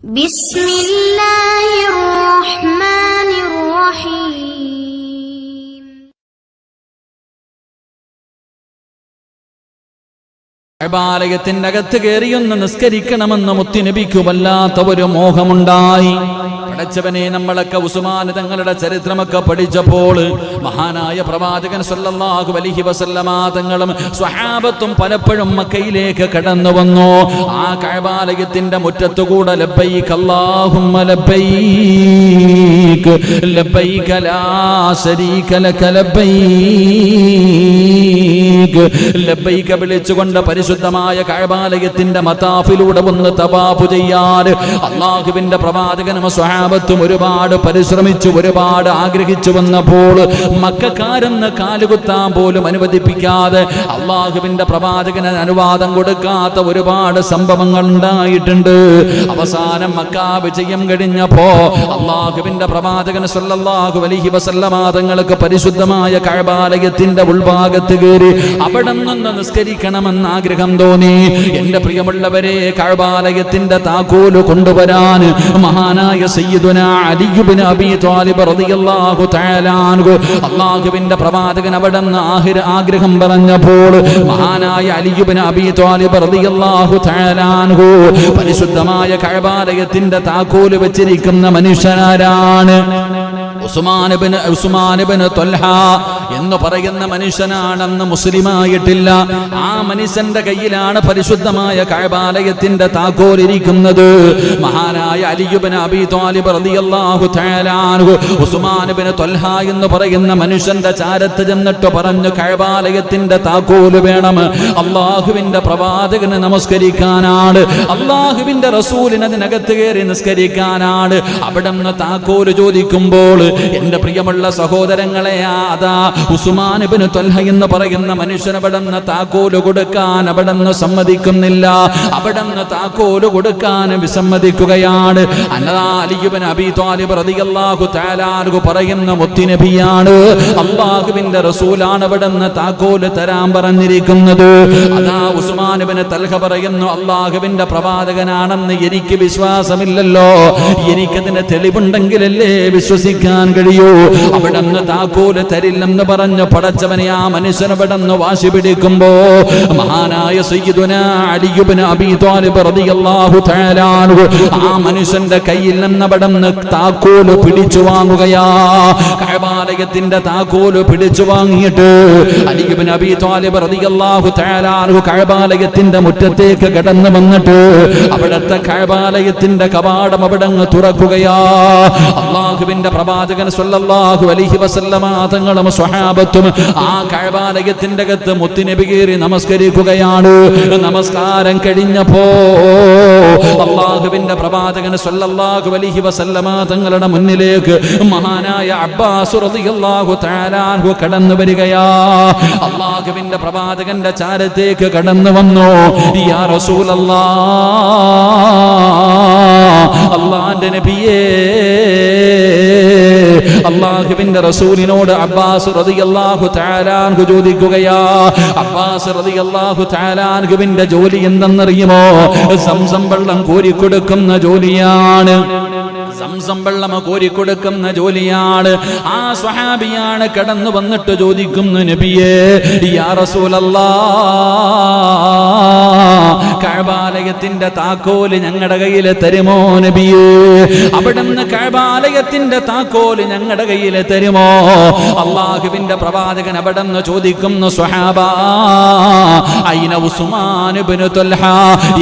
ബിസ്മില്ലാഹിർറഹ്മാനിർറഹീം. കഅബാലയത്തിന്റെ അകത്ത് കയറിയൊന്ന് നിസ്കരിക്കണമെന്ന് മുത്തുനബിക്ക് വല്ലാത്ത ഒരു മോഹമുണ്ടായി. പഠിച്ചവനെ, നമ്മളൊക്കെ ഉസ്മാൻ തങ്ങളുടെ ചരിത്രമൊക്കെ പഠിച്ചപ്പോൾ മഹാനായ പ്രവാചകൻ സല്ലല്ലാഹു അലൈഹി വസല്ലമ തങ്ങളും സ്വഹാബത്തും പലപ്പോഴും മക്കയിലേക്ക് കടന്നു വന്നു. ആ കഅബാലയത്തിന്റെ മുറ്റത്തുകൂടെ ലബ്ബൈക അല്ലാഹുമ്മ ലബ്ബൈക ലബ്ബൈക ലാ ശരീക ലക ലബ്ബൈക ലബ്ബൈക വിളിച്ചുകൊണ്ട് പരിശുദ്ധമായ കഅബാലയത്തിന്റെ മതാഫിലൂടെ ഒന്ന് തവാഫ് ചെയ്യാൻ അല്ലാഹുവിന്റെ പ്രവാചകനും സ്വഹാബത്തും ഒരുപാട് പരിശ്രമിച്ചു, ഒരുപാട് ആഗ്രഹിച്ചു വന്നപ്പോൾ മക്കക്കാരെന്ന് കാലുകുത്താൻ പോലും അനുവദിപ്പിക്കാതെ അല്ലാഹുവിന്റെ പ്രവാചകന് അനുവാദം കൊടുക്കാത്ത ഒരുപാട് സംഭവങ്ങൾ ഉണ്ടായിട്ടുണ്ട്. അവസാനം മക്കാ വിജയം കഴിഞ്ഞപ്പോ അല്ലാഹുവിന്റെ പ്രവാചകൻ സല്ലല്ലാഹു അലൈഹി വസല്ലമ തങ്ങൾക്ക് പരിശുദ്ധമായ കഅബാലയത്തിന്റെ ഉൾഭാഗത്ത് കയറി അവിടെ നിന്ന് നിസ്കരിക്കണമെന്ന് ആഗ്രഹം തോന്നി. എന്റെ പ്രിയമുള്ളവരെ, കഅബാലയത്തിന്റെ താക്കോല് കൊണ്ടുവരാൻ മഹാനായ സയ്യിദുനാ അലി ഇബ്നു അബീ ത്വാലിബ് റളിയല്ലാഹു തആല അൻഹു അല്ലാഹുവിന്റെ പ്രവാചകൻ അവിടെ നിന്ന് ആഗ്രഹം പറഞ്ഞപ്പോൾ മഹാനായ അലി ഇബ്നു അബീ ത്വാലിബ് റളിയല്ലാഹു തആല അൻഹു പരിശുദ്ധമായ കഅബാലയത്തിന്റെ താക്കോല് വെച്ചിരിക്കുന്ന മനുഷ്യനാരാണ്? ഉസ്മാൻ ഇബ്നു ത്വൽഹ എന്ന് പറയുന്ന മനുഷ്യനാണെന്ന് മുസ്ലിമായിട്ടില്ല. ആ മനുഷ്യന്റെ കയ്യിലാണ് പരിശുദ്ധമായ കഅബാലയത്തിന്റെ താക്കോൽ ഇരിക്കുന്നത്. മഹാനായ അലി ഇബ്നു അബീ ത്വാലിബ് റളിയല്ലാഹു തആല അൻഹു ഉസ്മാൻ ഇബ്നു ത്വൽഹ എന്ന് പറയുന്ന മനുഷ്യന്റെ ചാരത്ത് ചെന്നിട്ട് പറഞ്ഞു, കഅബാലയത്തിന്റെ താക്കോല് വേണം, അല്ലാഹുവിന്റെ പ്രവാചകന് നമസ്കരിക്കാനാണ്, അല്ലാഹുവിന്റെ റസൂലിന് അതിനകത്ത് കയറി നിസ്കരിക്കാനാണ്. അവിടെ നിന്ന് താക്കോല് ചോദിക്കുമ്പോൾ എന്റെ പ്രിയമുള്ള സഹോദരങ്ങളെ, അതാ ഉസ്മാൻ ഇബ്നു ത്വൽഹ എന്ന് പറയുന്ന മനുഷ്യൻ അവിടെ നിന്ന് താക്കോല് കൊടുക്കാൻ അവിടെ നിന്ന് സമ്മതിക്കുന്നില്ല. അവിടെ നിന്ന് താക്കോല് കൊടുക്കാൻ വിസമ്മതിക്കുകയാണ്. അലി ഇബ്നു അബീ ത്വാലിബ് റളിയല്ലാഹു തആല അൻഹു പറയുന്ന മുത്തുനബിയാണ്, അല്ലാഹുവിന്റെ റസൂലാണ് അവിടെ നിന്ന് താക്കോല് തരാൻ പറഞ്ഞിരിക്കുന്നത്. അതാ ഉസ്മാൻ ഇബ്നു ത്വൽഹ പറയുന്നു, അല്ലാഹുവിന്റെ പ്രവാചകനാണെന്ന് എനിക്ക് വിശ്വാസമില്ലല്ലോ, എനിക്കതിന് തെളിവുണ്ടെങ്കിലല്ലേ വിശ്വസിക്കാൻ കഴിയൂ. അവിടെ നിന്ന് താക്കോല് തരില്ലെന്ന് പറഞ്ഞു പടച്ചവനെ ആ മനുഷ്യൻ അവിടെ നിന്ന് വാശി പിടിക്കുമ്പോ മഹാനായ സയ്യിദുനാ അലി ഇബ്നു അബീ ത്വാലിബ് റളിയല്ലാഹു തആല അൻഹു ആ മനുഷ്യന്റെ കയ്യിൽ നിന്ന് അവിടെ നിന്ന് താക്കോല് പിടിച്ചു വാങ്ങുകയാ. കഅബാലയത്തിന്റെ താക്കോല് പിടിച്ചു വാങ്ങിയിട്ട് അലി ഇബ്നു അബീ ത്വാലിബ് റളിയല്ലാഹു തആല അൻഹു കഅബാലയത്തിന്റെ മുറ്റത്തേക്ക് കടന്നു വന്നിട്ട് അവിടുത്തെ കഅബാലയത്തിന്റെ കവാടം അവിടെ തുറക്കുകയാ. അല്ലാഹുവിന്റെ പ്രവാചകൻ സല്ലല്ലാഹു അലൈഹി വസല്ലമ തങ്ങളും സ്വഹാബത്തും ആ കഅബാലയത്തിന്റെ അകത്ത് മുത്തുനബി കയറി നമസ്കരിക്കുകയാണ്. നമസ്കാരം കഴിഞ്ഞപ്പോ അല്ലാഹുവിന്റെ പ്രവാചകൻ സല്ലല്ലാഹു അലൈഹി വസല്ലമ തങ്ങളുടെ മുന്നിലേക്ക് മഹാനായ അബ്ബാസ് റളിയല്ലാഹു തആല അൻഹു കടന്നു വരികയാ. അല്ലാഹുവിന്റെ പ്രവാചകന്റെ ചാരത്തേക്ക് കടന്നു വന്നു. യാ റസൂലല്ലാഹ്, അല്ലാഹുവിന്റെ നബിയേ, അല്ലാഹുവിന്റെ റസൂലിനോട് അബ്ബാസ് റളിയല്ലാഹു തആല അൻഹു ചോദിക്കുകയാ. അബ്ബാസ് റളിയല്ലാഹു തആല അൻഹുവിന്റെ ജോലി എന്തെന്നറിയുമോ? സംസം വെള്ളം കോരിക്കൊടുക്കുന്ന ജോലിയാണ്. സംസം വെള്ളം കോരിക്കൊടുക്കുന്ന ജോലിയാണ്. ആ സ്വഹാബിയാണ് കടന്നു വന്നിട്ട് ചോദിക്കുന്നു, നബിയേ, യാ റസൂലല്ലാഹ്, കഅബാലയത്തിന്റെ താക്കോല് ഞങ്ങളുടെ കയ്യിൽ തരുമോ നബിയേ? അവിടുന്ന് കഅബാലയത്തിന്റെ താക്കോല് ഞങ്ങളുടെ കയ്യിൽ തരുമോ? അല്ലാഹുവിന്റെ പ്രവാചകൻ അവിടുന്ന് ചോദിക്കുന്നു, സ്വഹാബ, അയ്ന ഉസ്മാൻ ഇബ്നു ത്വൽഹ,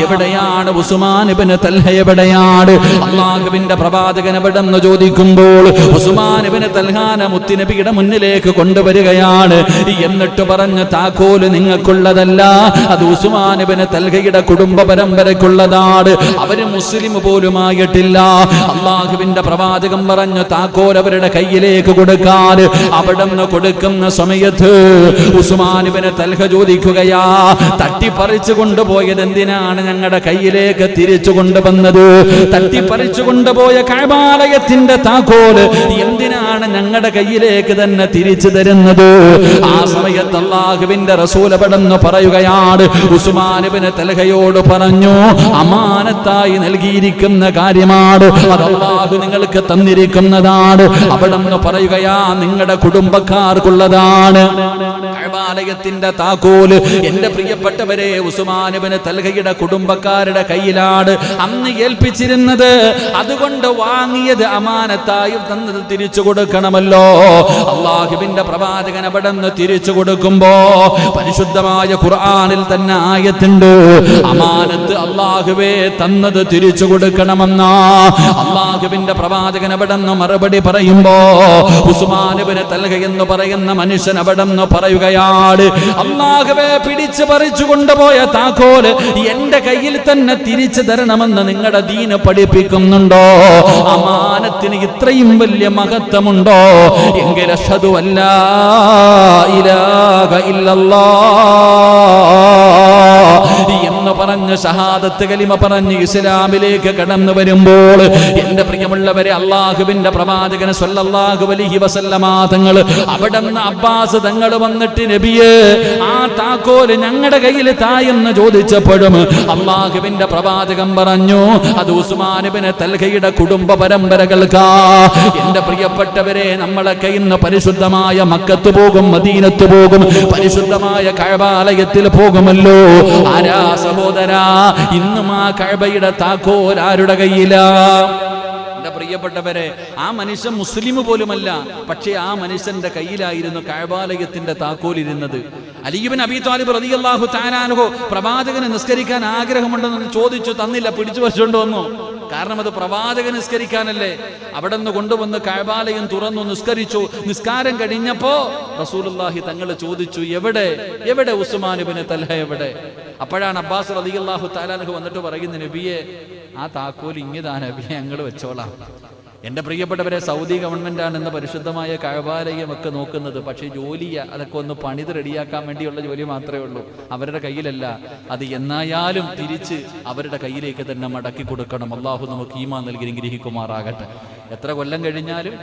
എവിടെയാണ് ഉസ്മാൻ ഇബ്നു ത്വൽഹ, എവിടെയാണ്? അല്ലാഹുവിന്റെ പ്രവാചകൻ അവിടുന്ന് ചോദിക്കുമ്പോൾ ഉസ്മാൻ ഇബ്നു ത്വൽഹാനെ മുത്തുനബിയുടെ മുന്നിലേക്ക് കൊണ്ടുവരികയാണ്. എന്നിട്ട് പറഞ്ഞു, താക്കോല് നിങ്ങൾക്കുള്ളതല്ല, അത് ഉസ്മാൻ ഇബ്നു ത്വൽഹയുടെ കുടുംബ പരമ്പരക്കുള്ളതാണ്, അവര് മുസ്ലിം പോലുമായിട്ടില്ല. അല്ലാഹുവിന്റെ പ്രവാചകൻ പറഞ്ഞു, താക്കോൽ അവരുടെ കയ്യിലേക്ക് കൊടുക്കാൻ. അവിടുന്ന് കൊടുക്കുന്ന സമയത്ത് ഉസ്മാൻ ഇബ്നു ത്വൽഹ ചോദിക്കുകയാ, തട്ടിപ്പറിച്ചു കൊണ്ടുപോയത് എന്തിനാണ് ഞങ്ങളുടെ കയ്യിലേക്ക് തിരിച്ചു കൊണ്ടുവന്നത്? തട്ടിപ്പറിച്ചു കൊണ്ടുപോയ കഅബാലയത്തിന്റെ താക്കോൽ എന്തിനാണ് ഞങ്ങളുടെ കയ്യിലേക്ക് തന്നെ തിരിച്ചു തരുന്നത്. ആ സമയത്ത് അല്ലാഹുവിന്റെ റസൂൽ അവിടെന്ന് പറയുകയാണ്, ഉസ്മാൻ ഇബ്നു തൽഹയോട് പറഞ്ഞു, അമാനത്തായി നൽകിയിരിക്കുന്ന കാര്യമാണ്, അത് അല്ലാഹു നിങ്ങൾക്ക് തന്നിരിക്കുന്നതാണ്. അവിടെന്ന് പറയുകയാ, നിങ്ങളുടെ കുടുംബക്കാർക്കുള്ളതാണ്. കഅബാലയത്തിന്റെ താക്കോല് എന്റെ പ്രിയപ്പെട്ടവരെ ഉസ്മാൻ ഇബ്നു തൽഹയുടെ കുടുംബക്കാരുടെ കയ്യിലാണ് അന്ന് ഏൽപ്പിച്ചിരുന്നത്. അതുകൊണ്ട് വാങ്ങിയത് അമാനത്തായി തന്നത് തിരിച്ചു കൊടുക്കണമല്ലോ. അല്ലാഹുവിന്റെ പ്രവാചകൻ അവിടെന്ന് തിരിച്ചു കൊടുക്കുമ്പോ പരിശുദ്ധമായ ഖുർആനിൽ തന്നെ ആയത്തുണ്ട്, അമാനത്ത് അല്ലാഹുവേ തന്നത് തിരിച്ചു കൊടുക്കണമെന്നാ. അല്ലാഹുവിന്റെ പ്രവാചകൻ അവിടെന്ന് മറുപടി പറയുമ്പോ ഉസ്മാൻ ഇബ്നു തൽഹ എന്ന് പറയുന്ന മനുഷ്യൻ അവിടെന്ന് പറയുകയാണ്, അല്ലാഹുവേ പിടിച്ചു പറിച്ചു കൊണ്ടുപോയ താക്കോല് എന്റെ കയ്യിൽ തന്നെ തിരിച്ചു തരണമെന്ന് നിങ്ങളുടെ ദീന് പഠിപ്പിക്കുന്നുണ്ടോ? അമാനത്തിന് ഇത്രയും വലിയ മഹത്വമുണ്ടോ? എങ്കിൽ അഷ്ഹദു അല്ലാ ഇലാഹ ഇല്ലല്ലാഹ് എന്ന് പറഞ്ഞ് ഷഹാദത്ത് കലിമ പറഞ്ഞ് ഇസ്ലാമിലേക്ക് കടന്നു വരുമ്പോൾ എന്റെ പ്രിയമുള്ളവരെ, അല്ലാഹുവിന്റെ പ്രവാചകൻ സ്വല്ലല്ലാഹു അലൈഹി വസല്ലമ തങ്ങൾ അവിടുന്ന് അബ്ബാസ് തങ്ങൾ വന്നിട്ട്, നബിയേ ആ താക്കോല് ഞങ്ങളുടെ കയ്യിൽ തായെന്ന് ചോദിച്ചപ്പോഴും അല്ലാഹുവിന്റെ പ്രവാചകൻ പറഞ്ഞു, അത് ഉസ്മാൻ ഇബ്നു തൽഹയുടെ കുടുംബ പരമ്പരകൾക്കാ. എന്റെ പ്രിയപ്പെട്ടവരെ, നമ്മളൊക്കെ ഇന്ന് പരിശുദ്ധമായ മക്കത്ത് പോകും, മദീനത്ത് പോകും, പരിശുദ്ധമായ കഅബാലയത്തിൽ പോകുമല്ലോ. ആരാ സഹോദരാ, ഇന്നും ആ കഅബയുടെ താക്കോൽ ആരുടെ കയ്യിലാ? എന്റെ പ്രിയപ്പെട്ടവരെ, ആ മനുഷ്യൻ മുസ്ലിം പോലുമല്ല, പക്ഷേ ആ മനുഷ്യന്റെ കയ്യിലായിരുന്നു കഅബാലയത്തിന്റെ താക്കോൽ ഇരുന്നത്. അലി ഇബ്നു അബീ ത്വാലിബ് റളിയല്ലാഹു തആല അൻഹു പ്രവാചകനെ നിസ്കരിക്കാൻ ആഗ്രഹമുണ്ടെന്ന് ചോദിച്ചു, തന്നില്ല, പിടിച്ചു പറിച്ചുകൊണ്ട് വന്നു. കാരണം അത് പ്രവാചകൻ നിസ്കരിക്കാനല്ലേ. അവിടെ നിന്ന് കൊണ്ടുവന്ന് കഅബാലയം തുറന്നു നിസ്കരിച്ചു. നിസ്കാരം കഴിഞ്ഞപ്പോ റസൂലുള്ളാഹി തങ്ങൾ ചോദിച്ചു, എവിടെ ഉസ്മാൻ ഇബ്നു തൽഹ എവിടെ? അപ്പോഴാണ് അബ്ബാസ് റളിയല്ലാഹു തആല അൻഹു വന്നിട്ട് പറയുന്നത്, നബിയെ ആ താക്കോൽ ഇങ്ങതാ നബിയെ, ഞങ്ങൾ വെച്ചോളാം. എന്റെ പ്രിയപ്പെട്ടവരെ, സൗദി ഗവൺമെന്റാണ് ഇന്ന് പരിശുദ്ധമായ കഅബാലയം ഒക്കെ നോക്കുന്നത്. പക്ഷേ ജോലിയ അതൊക്കെ ഒന്ന് പണിത് റെഡിയാക്കാൻ വേണ്ടിയുള്ള ജോലി മാത്രമേ ഉള്ളൂ, അവരുടെ കയ്യിലല്ല. അത് എന്നായാലും തിരിച്ച് അവരുടെ കയ്യിലേക്ക് തന്നെ മടക്കി കൊടുക്കണം. അല്ലാഹു നമുക്ക് ഈമാൻ നൽകി അനുഗ്രഹിക്കുമാറാകട്ടെ. എത്ര കൊല്ലം കഴിഞ്ഞാലും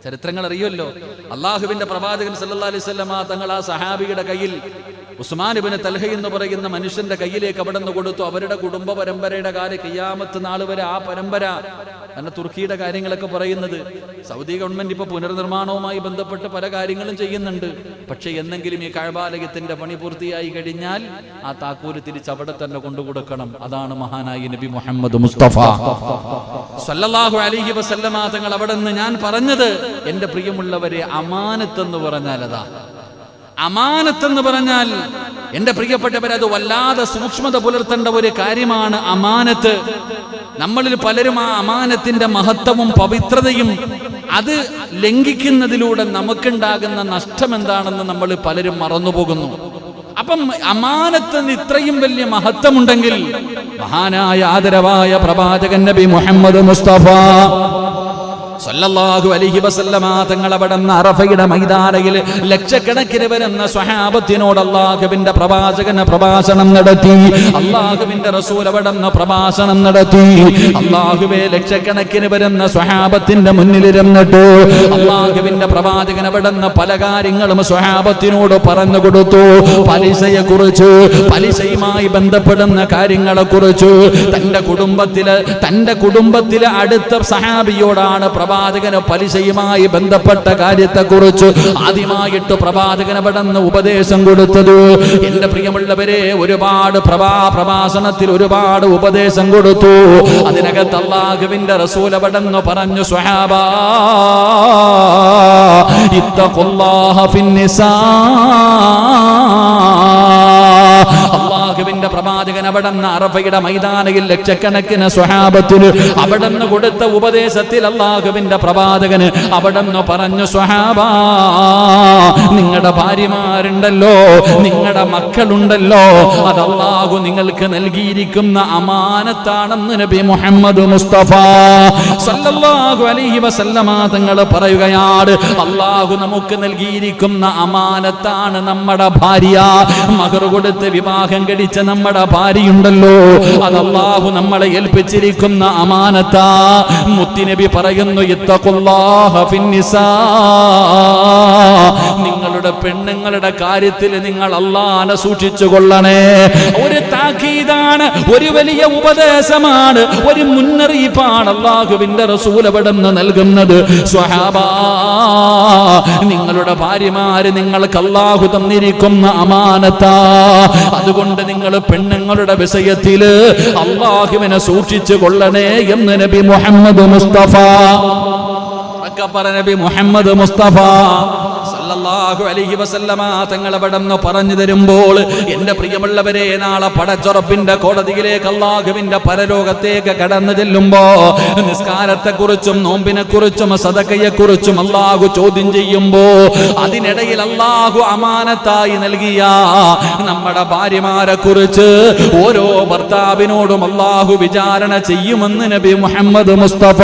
ചരിത്രങ്ങൾ അറിയുമല്ലോ. അല്ലാഹുവിന്റെ പ്രവാചകൻ സല്ലല്ലാഹു അലൈഹി വസല്ലമ തങ്ങൾ ആ സഹാബിയുടെ കയ്യിൽ ഉസ്മാൻ ഇബ്നു തൽഹ എന്ന് പറയുന്ന മനുഷ്യന്റെ കയ്യിലേക്ക് അവിടുന്ന് കൊടുത്തു. അവരുടെ കുടുംബ പരമ്പരയുടെ കാര്യം ഖിയാമത്ത് നാൾ വരെ ആ പരമ്പര തന്നെ. തുർക്കിയുടെ കാര്യങ്ങളൊക്കെ പറയുന്നത്, സൗദി ഗവൺമെന്റ് ഇപ്പൊ പുനർനിർമ്മാണവുമായി ബന്ധപ്പെട്ട് പല കാര്യങ്ങളും ചെയ്യുന്നുണ്ട്. പക്ഷെ എന്നെങ്കിലും ഈ കഅബാലയത്തിന്റെ പണി പൂർത്തിയായി കഴിഞ്ഞാൽ ആ താക്കോല് തിരിച്ച് അവിടെ തന്നെ കൊണ്ടുകൊടുക്കണം. അതാണ് മഹാനായ നബി മുഹമ്മദ് മുസ്തഫ സല്ലല്ലാഹു അലൈഹി വസല്ലമ തങ്ങൾ അവിടെ നിന്ന് ഞാൻ പറഞ്ഞത്, എന്റെ പ്രിയമുള്ളവരെ, അമാനത്തെന്ന് പറഞ്ഞാൽ അതാ. അമാനത്തെന്ന് പറഞ്ഞാൽ എന്റെ പ്രിയപ്പെട്ടവരെ, അത് വല്ലാതെ സൂക്ഷ്മത പുലർത്തേണ്ട ഒരു കാര്യമാണ് അമാനത്ത്. നമ്മളിൽ പലരും ആ അമാനത്തിന്റെ മഹത്വവും പവിത്രതയും അത് ലംഘിക്കുന്നതിലൂടെ നമുക്കുണ്ടാകുന്ന നഷ്ടം എന്താണെന്ന് നമ്മൾ പലരും മറന്നുപോകുന്നു. അപ്പം അമാനത്തിന് ഇത്രയും വലിയ മഹത്വമുണ്ടെങ്കിൽ മഹാനായ ആദരവായ പ്രവാചകൻ നബി മുഹമ്മദ് മുസ്തഫ സല്ലല്ലാഹു അലൈഹി വസല്ലമ തങ്ങൾ അവിടുന്ന് അറഫയുടെ മൈതാനയിൽ ലക്ഷക്കണക്കിന് വരുന്ന സ്വഹാബത്തിനോട് അല്ലാഹുവിന്റെ പ്രവാചകൻ പ്രഭാഷണം നടത്തി. അല്ലാഹുവിന്റെ റസൂൽ അവിടുന്ന് പ്രഭാഷണം നടത്തി. അല്ലാഹുവേ, ലക്ഷക്കണക്കിന് വരുന്ന സ്വഹാബത്തിന്റെ മുന്നിലിരുന്നിട്ട് അല്ലാഹുവിന്റെ പ്രവാചകൻ അവിടുന്ന് പല കാര്യങ്ങളും സ്വഹാബത്തിനോട് പറഞ്ഞു കൊടുത്തു. പലിശയെ കുറിച്ച്, പലിശയുമായി ബന്ധപ്പെടുന്ന കാര്യങ്ങളെ കുറിച്ച്, തന്റെ കുടുംബത്തിലെ അടുത്ത സഹാബിയോടാണ് പ്രവാചകന് പലിശയുമായി ബന്ധപ്പെട്ട കാര്യത്തെക്കുറിച്ച് ആദ്യമായിട്ട് പ്രവാചകൻ അവിടുന്ന് ഉപദേശം കൊടുത്തത്. എന്റെ പ്രിയമുള്ളവരെ, ഒരുപാട് പ്രഭാഷണത്തിൽ ഒരുപാട് ഉപദേശം കൊടുത്തു. അതിനകത്ത് അല്ലാഹുവിന്റെ റസൂൽ അവിടുന്ന് പറഞ്ഞു, സ്വഹാബാ ഇത്തഖുല്ലാഹ ഫിന്നിസാ. അല്ലാഹുവിന്റെ പ്രവാചകൻ അവിടുന്ന് അറഫയുടെ മൈതാനയിൽ ലക്ഷക്കണക്കിന് സ്വഹാബത്തിന് അവിടുന്ന് കൊടുത്ത ഉപദേശത്തിൽ അല്ലാഹുവിന്റെ പ്രവാചകന് അവിടുന്ന് പറഞ്ഞു, സ്വഹാബാ, നിങ്ങളുടെ ഭാര്യമാരുണ്ടല്ലോ, നിങ്ങളുടെ മക്കളുണ്ടല്ലോ, അത് അല്ലാഹു നിങ്ങൾക്ക് നൽകിയിരിക്കുന്ന അമാനത്താണെന്ന് നബി മുഹമ്മദ് മുസ്തഫ സല്ലല്ലാഹു അലൈഹി വസല്ലമ തങ്ങൾ പറയുകയാണ്. അല്ലാഹു നമുക്ക് നൽകിയിരിക്കുന്ന അമാനത്താണ് നമ്മുടെ ഭാര്യ. മഹർ കൊടുത്ത് വിവാഹം കഴിച്ച നമ്മുടെ ഭാര്യയുണ്ടല്ലോ, അത് അല്ലാഹു നമ്മളെ ഏൽപ്പിച്ചിരിക്കുന്ന അമാനത്താ. മുത്തുനബി പറയുന്നു, ഇത്തഖുല്ലാഹ ഫിന്നിസാ, നിങ്ങളുടെ പെണ്ണുങ്ങളുടെ കാര്യത്തിൽ നിങ്ങൾ അല്ലാഹനെ സൂക്ഷിച്ചു കൊള്ളണേ. ഒരു താക്കീതാണ്, ഒരു വലിയ ഉപദേശമാണ്, ഒരു മുന്നറിയിപ്പാണ് അല്ലാഹുവിന്റെ റസൂൽ അവിടുന്ന് നൽകുന്നത്. സ്വഹാബാ, നിങ്ങളുടെ ഭാര്യമാര് നിങ്ങൾക്ക് അല്ലാഹു തന്നിരിക്കുന്ന അമാനത്താ. അതുകൊണ്ട് നിങ്ങൾ പെണ്ണുങ്ങളുടെ വിഷയത്തില് അല്ലാഹുവിനെ സൂക്ഷിച്ചു കൊള്ളണേ എന്ന് നബി മുഹമ്മദ് മുസ്തഫ, നബി മുഹമ്മദ് മുസ്തഫ സല്ലല്ലാഹു അലൈഹി വസല്ലമ തങ്ങൾ അവിടുന്ന് പറഞ്ഞു തരുമ്പോൾ, എന്റെ പ്രിയമുള്ളവരെ, നാളെ പടച്ചുറപ്പിന്റെ കോടതിയിലേക്ക് അല്ലാഹുവിന്റെ പരലോകത്തേക്ക് കടന്നു ചെല്ലുമ്പോ നിസ്കാരത്തെക്കുറിച്ചും നോമ്പിനെക്കുറിച്ചും സദഖയെക്കുറിച്ചും അല്ലാഹു ചോദ്യം ചെയ്യുമ്പോ അതിനിടയിൽ അല്ലാഹു അമാനത്തായി നൽകിയ നമ്മുടെ ഭാര്യമാരെ കുറിച്ച് ഓരോ ഭർത്താവിനോടും അല്ലാഹു വിചാരണ ചെയ്യുമെന്ന് നബി മുഹമ്മദ് മുസ്തഫ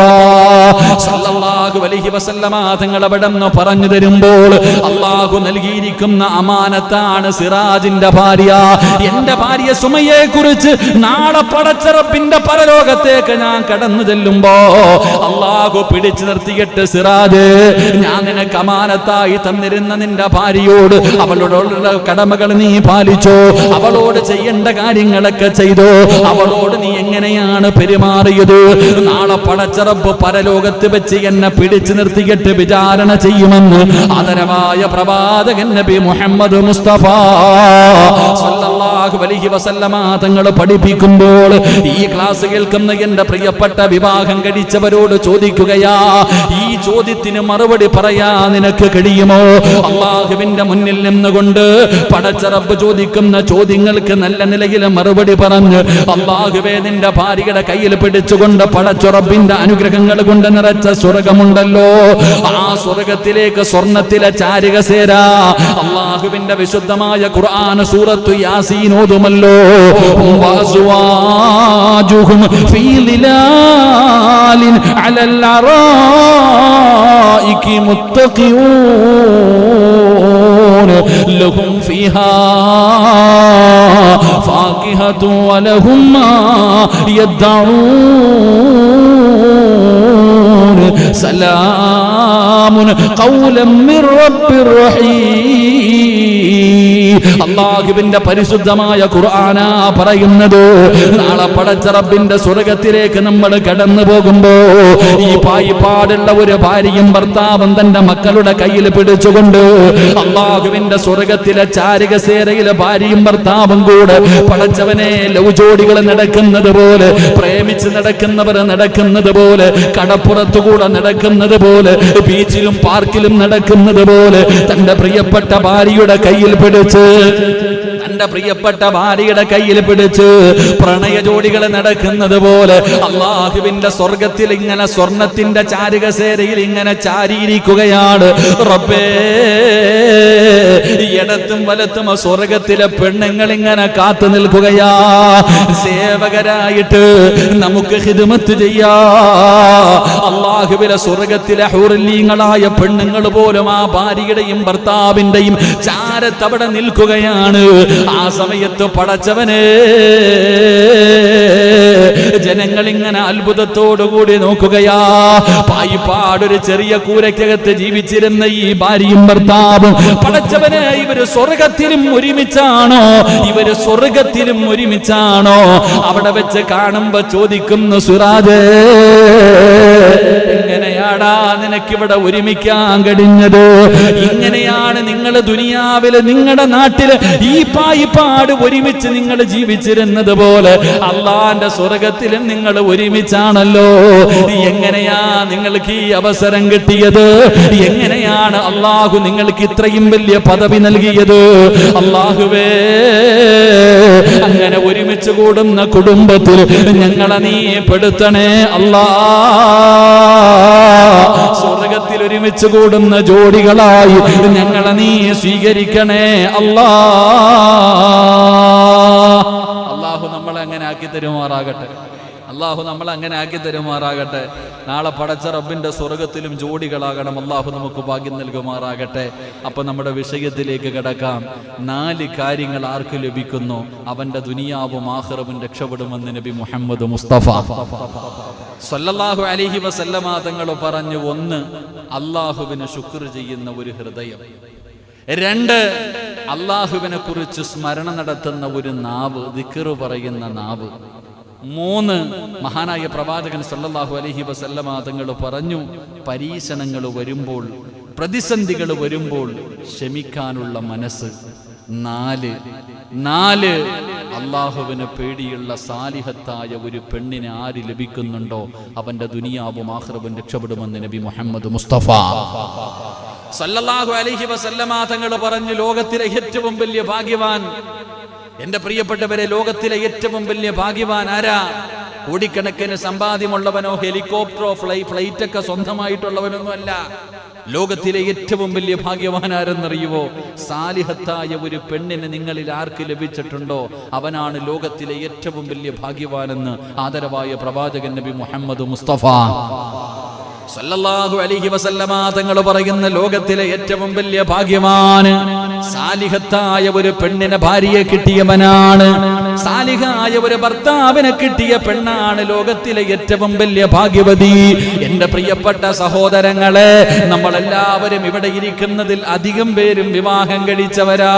സല്ലല്ലാഹു അലൈഹി വസല്ലമ തങ്ങൾ അവിടുന്ന് പറഞ്ഞു തരുമ്പോൾ അല്ലാഹു നൽകിയിരിക്കുന്ന അമാനത്താണ് സിറാജിന്റെ ഭാര്യ. എന്റെ ഭാര്യ സുമയെ കുറിച്ച് നാളെ പടച്ച റബ്ബിന്റെ പരലോകത്തേക്ക് ഞാൻ കടന്നു ചെല്ലുമ്പോ അല്ലാഹു പിടിച്ചു നിർത്തിയിട്ട്, സിറാജ്, ഞാൻ നിനക്ക് അമാനത്തായി തന്നിരുന്ന നിന്റെ ഭാര്യയോട് അവളോടുള്ള കടമകൾ നീ പാലിച്ചോ, അവളോട് ചെയ്യേണ്ട കാര്യങ്ങളൊക്കെ ചെയ്തോ, അവളോട് നീ എങ്ങനെയാണ് പെരുമാറിയത്? നാളെ പടച്ച റബ്ബ് പരലോകത്ത് വെച്ച് എന്നെ പിടിച്ചു നിർത്തിയിട്ട് വിചാരണ ചെയ്യുമെന്ന് ആദരവായ പ്രവാചകൻ നബി മുഹമ്മദ് മുസ്തഫ സല്ലല്ലാഹു അലൈഹി വസല്ലമ തങ്ങൾ പഠിപ്പിക്കുമ്പോൾ ഈ ക്ലാസ് കേൾക്കുന്ന എന്റെ പ്രിയപ്പെട്ട വിവാഹം കഴിച്ചവരോട് ചോദിക്കുകയാ, ഈ ചോദ്യത്തിന് മറുപടി പറയാ നിനക്ക് കഴിയുമോ? അല്ലാഹുവിന്റെ മുന്നിൽ നിന്നുകൊണ്ട് പടച്ച റബ്ബ് ചോദിക്കുന്ന ചോദ്യങ്ങൾക്ക് നല്ല നിലയിൽ മറുപടി പറഞ്ഞ് അല്ലാഹുവേ നിന്റെ ഭാര്യയുടെ കയ്യിൽ പിടിച്ചുകൊണ്ട് പടച്ച റബ്ബിന്റെ അനുഗ്രഹങ്ങൾ കൊണ്ട് നിറച്ച സ്വർഗമുണ്ടല്ലോ, ആ സ്വർഗത്തിലേക്ക് സ്വർണത്തിലെ ചാരികസേര അല്ലാഹുവിന്റെ വിശുദ്ധമായ ഖുർആൻ സൂറത്തു യാസീൻ ഓതുമല്ലോ, വഅസ്വാജുഹും ഫീ ളിലാലിൻ അലൽ അറായികി മുത്തഖിഊൻ ലഹും ഫീഹാ ഫാകിഹതു വലഹും മാ യദ്ദഊൻ സലാമുൻ ഖൗലൻ മിർ റബ്ബിർ റഹീം. അല്ലാഹുവിന്റെ പരിശുദ്ധമായ ഖുർആനാ പറയുന്നത്, നാളെ പടച്ച റബ്ബിന്റെ സ്വർഗത്തിലേക്ക് നമ്മൾ കടന്നു പോകുമ്പോ ഈ പായിപ്പാടുള്ള ഒരു ഭാര്യയും ഭർത്താവും തന്റെ മക്കളുടെ കയ്യിൽ പിടിച്ചുകൊണ്ട് അല്ലാഹുവിന്റെ സ്വർഗത്തിലെ ചാരികസേരയിലെ ഭാര്യയും ഭർത്താവും കൂടെ പടച്ചവനെ ലവ് ജോഡികൾ നടക്കുന്നത് പോലെ, പ്രേമിച്ച് നടക്കുന്നവർ നടക്കുന്നത് പോലെ, കടപ്പുറത്തുകൂടെ നടക്കുന്നത് പോലെ, ബീച്ചിലും പാർക്കിലും നടക്കുന്നത് പോലെ തന്റെ പ്രിയപ്പെട്ട ഭാര്യയുടെ കയ്യിൽ പിടിച്ച്, തന്റെ പ്രിയപ്പെട്ട ഭാര്യയുടെ കയ്യിൽ പിടിച്ച് പ്രണയ ജോഡികൾ നടക്കുന്നത് പോലെ അല്ലാഹുവിന്റെ സ്വർഗത്തിൽ ഇങ്ങനെ സ്വർണത്തിന്റെ ചാരികസേരയിൽ ഇങ്ങനെ ചാരിയിരിക്കുകയാണ് റബ്ബേ. ഇടത്തും വലത്തും സ്വർഗത്തിലെ പെണ്ണുങ്ങൾ ഇങ്ങനെ കാത്തു നിൽക്കുകയാ, സേവകരായിട്ട് നമുക്ക് ഖിദ്മത്ത് ചെയ്യാ. അല്ലാഹുവിലെ സ്വർഗത്തിലെ ഹൂറില്ലീങ്ങളായ പെണ്ണുങ്ങൾ പോലും ആ ഭാര്യയുടെയും ഭർത്താവിന്റെയും ചാരത്തവിടെ നിൽക്കുകയാണ്. ആ സമയത്ത് പടച്ചവനെ ജനങ്ങൾ ഇങ്ങനെ അത്ഭുതത്തോടുകൂടി നോക്കുകയാ. പായിപ്പാടൊരു ചെറിയ കൂരയ്ക്കകത്ത് ജീവിച്ചിരുന്ന ഈ ഭാര്യയും ഭർത്താവും പടച്ചവനെ ഇവര് സ്വർഗത്തിലും ഒരുമിച്ചാണോ? ഇവര് സ്വർഗത്തിലും ഒരുമിച്ചാണോ? അവിടെ വെച്ച് കാണുമ്പോ ചോദിക്കുന്നു, സുറാജേ എങ്ങനെയാടാ നിനക്കിവിടെ ഒരുമിക്കാൻ കഴിഞ്ഞത്? ഇങ്ങനെയാണ് നിങ്ങൾ ദുനിയാവില് നിങ്ങളുടെ നാട്ടില് ഈ പായിപ്പാട് ഒരുമിച്ച് നിങ്ങൾ ജീവിച്ചിരുന്നത് പോലെ അള്ളാന്റെ സ്വർഗത്തിലും നിങ്ങൾ ഒരുമിച്ചാണല്ലോ. എങ്ങനെയാ നിങ്ങൾക്ക് ഈ അവസരം കിട്ടിയത്? എങ്ങനെയാണ് അള്ളാഹു നിങ്ങൾക്ക് ഇത്രയും വലിയ പദവി നൽകിയത്? അള്ളാഹുവേ, അങ്ങനെ ഒരുമിച്ച് കൂടുന്ന കുടുംബത്തിൽ ഞങ്ങളെ നീ പെടുത്തണേ അല്ലാ. സ്വർഗത്തിൽ ഒരുമിച്ച് കൂടുന്ന ജോഡികളായി ഞങ്ങളെ നീ സ്വീകരിക്കണേ അല്ലാ. അള്ളാഹു നമ്മളെ അങ്ങനെ ആക്കി തരുമാറാകട്ടെ. അള്ളാഹു നമ്മളെ അങ്ങനെ ആക്കി തരുമാറാകട്ടെ. നാളെ പടച്ച റബ്ബിന്റെ സ്വർഗത്തിലും ജോഡികളാകണം. അള്ളാഹു നമുക്ക് ഭാഗ്യം നൽകുമാറാകട്ടെ. അപ്പൊ നമ്മുടെ വിഷയത്തിലേക്ക് കടക്കാം. 4 കാര്യങ്ങൾ ആർക്ക് ലഭിക്കുന്നു അവന്റെ ദുനിയാവും ആഖിറവും രക്ഷപ്പെടുമെന്ന് നബി മുഹമ്മദ് മുസ്തഫ സല്ലല്ലാഹു അലൈഹി വസല്ലമ തങ്ങൾ പറഞ്ഞു. 1, അള്ളാഹുവിന് ശുക്ർ ചെയ്യുന്ന ഒരു ഹൃദയം. 2, അള്ളാഹുവിനെ കുറിച്ച് സ്മരണ നടത്തുന്ന ഒരു നാവ്, ദിക്ർ പറയുന്ന നാവ്. 3, മഹാനായ പ്രവാചകൻ സല്ലല്ലാഹു അലൈഹി വസല്ലമ തങ്ങൾ പറഞ്ഞു, പരീക്ഷണങ്ങൾ വരുമ്പോൾ, പ്രതിസന്ധികൾ വരുമ്പോൾ ക്ഷമിക്കാനുള്ള മനസ്സ്. 4, അള്ളാഹുവിന് പേടിയുള്ള സാലിഹത്തായ ഒരു പെണ്ണിനെ ആര് ലഭിക്കുന്നുണ്ടോ അവന്റെ ദുനിയാവും ആഖിറവും രക്ഷപ്പെടുമെന്ന് നബി മുഹമ്മദ് മുസ്തഫ സല്ലല്ലാഹു അലൈഹി വസല്ലമ തങ്ങൾ പറഞ്ഞു, ലോകത്തിലെ ഏറ്റവും വലിയ ഭാഗ്യവാൻ, എന്റെ പ്രിയപ്പെട്ടവരെ, ലോകത്തിലെ ഏറ്റവും വലിയ ഭാഗ്യവാൻ ആരാ? കോടിക്കണക്കിന് സമ്പാദ്യമുള്ളവനോ ഹെലികോപ്റ്ററോ ഫ്ലൈറ്റൊക്കെ സ്വന്തമായിട്ടുള്ളവനൊന്നും അല്ല. ലോകത്തിലെ ഏറ്റവും വലിയ ഭാഗ്യവാൻ ആരെന്നറിയുവോ? സാലിഹത്തായ ഒരു പെണ്ണിന് നിങ്ങളിൽ ആർക്ക് ലഭിച്ചിട്ടുണ്ടോ അവനാണ് ലോകത്തിലെ ഏറ്റവും വലിയ ഭാഗ്യവാനെന്ന് ആദരവായ പ്രവാചകൻ നബി മുഹമ്മദ് മുസ്തഫ സല്ലല്ലാഹു അലൈഹി വസല്ലമ തങ്ങൾ പറയുന്ന, ലോകത്തിലെ ഏറ്റവും വലിയ ഭാഗ്യവാൻ സാലിഹത്തായ ഒരു പെണ്ണിനെ ഭാര്യയെ കിട്ടിയവനാണ്. സാലിഹായ ഒരു ഭർത്താവിനെ കിട്ടിയ പെണ്ണാണ് ലോകത്തിലെ ഏറ്റവും വലിയ ഭാഗ്യവതി. എന്റെ പ്രിയപ്പെട്ട സഹോദരങ്ങളെ, നമ്മളെല്ലാവരും ഇവിടെ ഇരിക്കുന്നതിൽ അധികം പേരും വിവാഹം കഴിച്ചവരാ.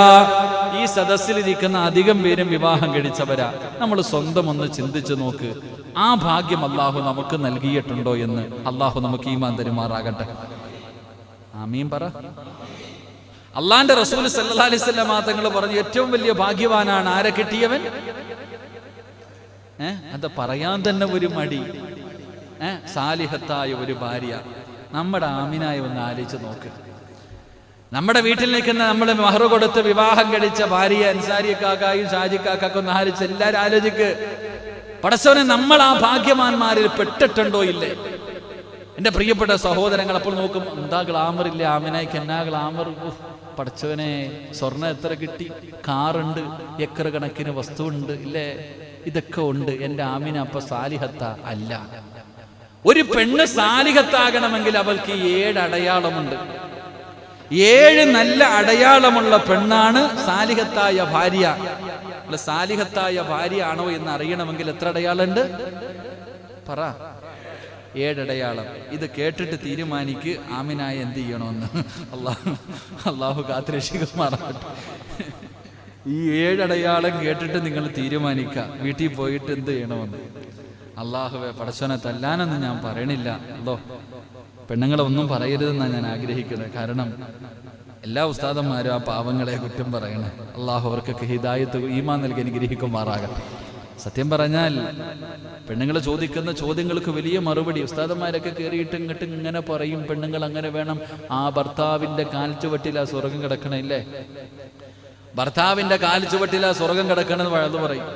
ഈ സദസ്സിലിരിക്കുന്ന അധികം പേരും വിവാഹം കഴിച്ചവരാ. നമ്മൾ സ്വന്തം ഒന്ന് ചിന്തിച്ചു നോക്ക്. ആ ഭാഗ്യം അള്ളാഹു നമുക്ക് നൽകിയിട്ടുണ്ടോ എന്ന്. അള്ളാഹു നമുക്ക് ഈമാൻ തരുമാറാകട്ടെ. ആമീൻ പറ. അള്ളാന്റെ റസൂൽ സല്ലല്ലാഹു അലൈഹി വസല്ലം തങ്ങൾ പറഞ്ഞു, ഏറ്റവും വലിയ ഭാഗ്യവാനാണ് ആരെ കിട്ടിയവൻ. അത് പറയാൻ തന്നെ ഒരു മടി. സാലിഹത്തായ ഒരു ഭാര്യ. നമ്മുടെ ആമിനായി ഒന്ന് ആലോചിച്ച് നോക്ക്. നമ്മുടെ വീട്ടിൽ നിൽക്കുന്ന നമ്മൾ മഹർ കൊടുത്ത് വിവാഹം കഴിച്ച ഭാര്യ അൻസാരിക്കാക്കായും ഷാജിക്കാക്കൊക്കെ ഒന്ന് ആലോചിച്ച് എല്ലാവരും ആലോചിക്ക്. പടച്ചവനെ, നമ്മൾ ആ ഭാഗ്യവാന്മാരിൽ പെട്ടിട്ടുണ്ടോ ഇല്ലേ? എന്റെ പ്രിയപ്പെട്ട സഹോദരങ്ങൾ, അപ്പോൾ നോക്കും, എന്താ ഗ്ലാമർ ഇല്ല ആമിനായിക്ക്, എന്നാ ഗ്ലാമർ. പടച്ചവനെ, സ്വർണ്ണം എത്ര കിട്ടി, കാറുണ്ട്, ഏക്കർ കണക്കിന് വസ്തുവുണ്ട് ഇല്ലേ, ഇതൊക്കെ ഉണ്ട്. എന്റെ ആമിന അപ്പൊ സാലിഹത്ത അല്ല. ഒരു പെണ്ണ് സാലിഹത്താകണമെങ്കിൽ അവൾക്ക് 7 അടയാളമുണ്ട്. 7 നല്ല അടയാളമുള്ള പെണ്ണാണ് സാലിഹത്തായ ഭാര്യ. അല്ല, സാലിഹത്തായ ഭാര്യ ആണോ എന്ന് അറിയണമെങ്കിൽ എത്ര അടയാളുണ്ട് പറ? 7 അടയാളം. ഇത് കേട്ടിട്ട് തീരുമാനിക്ക് ആമിനായ എന്ത് ചെയ്യണമെന്ന്. അള്ളാഹു കാത്തുരക്ഷിക്കുമാറാകട്ടെ. ഈ 7 അടയാളം കേട്ടിട്ട് നിങ്ങൾ തീരുമാനിക്കുക വീട്ടിൽ പോയിട്ട് എന്ത് ചെയ്യണമെന്ന്. അള്ളാഹുവെ, പടച്ചോനെ തല്ലാനൊന്നും ഞാൻ പറയണില്ല. പെണ്ണുങ്ങളെ ഒന്നും പറയരുതെന്നാണ് ഞാൻ ആഗ്രഹിക്കുന്നത്. കാരണം എല്ലാ ഉസ്താദന്മാരും ആ പാവങ്ങളെ കുറ്റം പറയണേ. അള്ളാഹു അവർക്കൊക്കെ ഹിദായത്ത് ഈമാൻ നൽകി അനുഗ്രഹിക്കുമാറാകട്ടെ. സത്യം പറഞ്ഞാൽ പെണ്ണുങ്ങൾ ചോദിക്കുന്ന ചോദ്യങ്ങൾക്ക് വലിയ മറുപടി ഉസ്താദന്മാരൊക്കെ കയറിയിട്ട് ഇങ്ങോട്ട് ഇങ്ങനെ പറയും, പെണ്ണുങ്ങൾ അങ്ങനെ വേണം. ആ ഭർത്താവിന്റെ കാൽച്ചുവട്ടിലാ സ്വർഗം കിടക്കണില്ലേ, ഭർത്താവിന്റെ കാൽച്ചുവട്ടിലാ സ്വർഗം കിടക്കണമെന്ന് വഴുതു പറയും.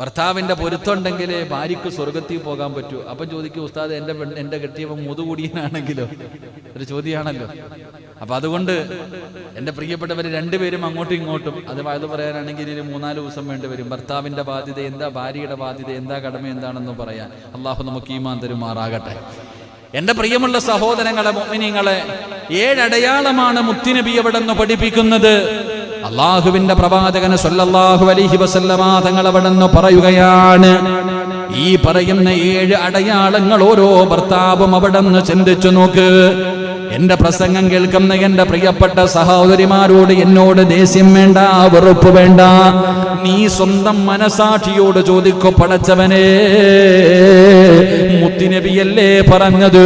ഭർത്താവിന്റെ പൊരുത്തുണ്ടെങ്കിലേ ഭാര്യയ്ക്ക് സ്വർഗത്തിൽ പോകാൻ പറ്റൂ. അപ്പം ചോദിക്കും, ഉസ്താദ് എന്റെ കെട്ടിയവൻ മുതുകൂടിയനാണെങ്കിലോ? ഒരു ചോദ്യമാണല്ലോ. അപ്പൊ അതുകൊണ്ട് എന്റെ പ്രിയപ്പെട്ടവര് രണ്ടുപേരും അങ്ങോട്ടും ഇങ്ങോട്ടും അത് വഴുതു പറയാനാണെങ്കിൽ 3-4 ദിവസം വേണ്ടി വരും. ഭർത്താവിന്റെ ബാധ്യത എന്താ, ഭാര്യയുടെ ബാധ്യത എന്താ, കടമ എന്താണെന്ന് പറയാൻ. അള്ളാഹു നമുക്ക് ഈമാൻ തരുമാറാകട്ടെ. എന്റെ പ്രിയമുള്ള സഹോദരങ്ങളെ, മുഅ്മിനീങ്ങളെ, 7 അടയാളമാണ് മുത്തുനബി അവിടെ നിന്ന് പഠിപ്പിക്കുന്നത്. അള്ളാഹുവിന്റെ പ്രവാചകൻ സല്ലല്ലാഹു അലൈഹി വസല്ലമ തങ്ങൾ അവിടെ നിന്ന് പറയുകയാണ്, ഈ പറയുന്ന 7 അടയാളങ്ങൾ ഓരോ ഭർത്താവും അവിടെ നിന്ന് ചിന്തിച്ചു നോക്ക്. എന്റെ പ്രസംഗം കേൾക്കുന്ന എന്റെ പ്രിയപ്പെട്ട സഹോദരിമാരോട് എന്നോട് ദേഷ്യം വേണ്ട, വെറുപ്പ് വേണ്ട. നീ സ്വന്തം മനസാക്ഷിയോട് ചോദിക്കോ, പടച്ചവനെ, മുത്തുനബിയല്ലേ പറഞ്ഞത്,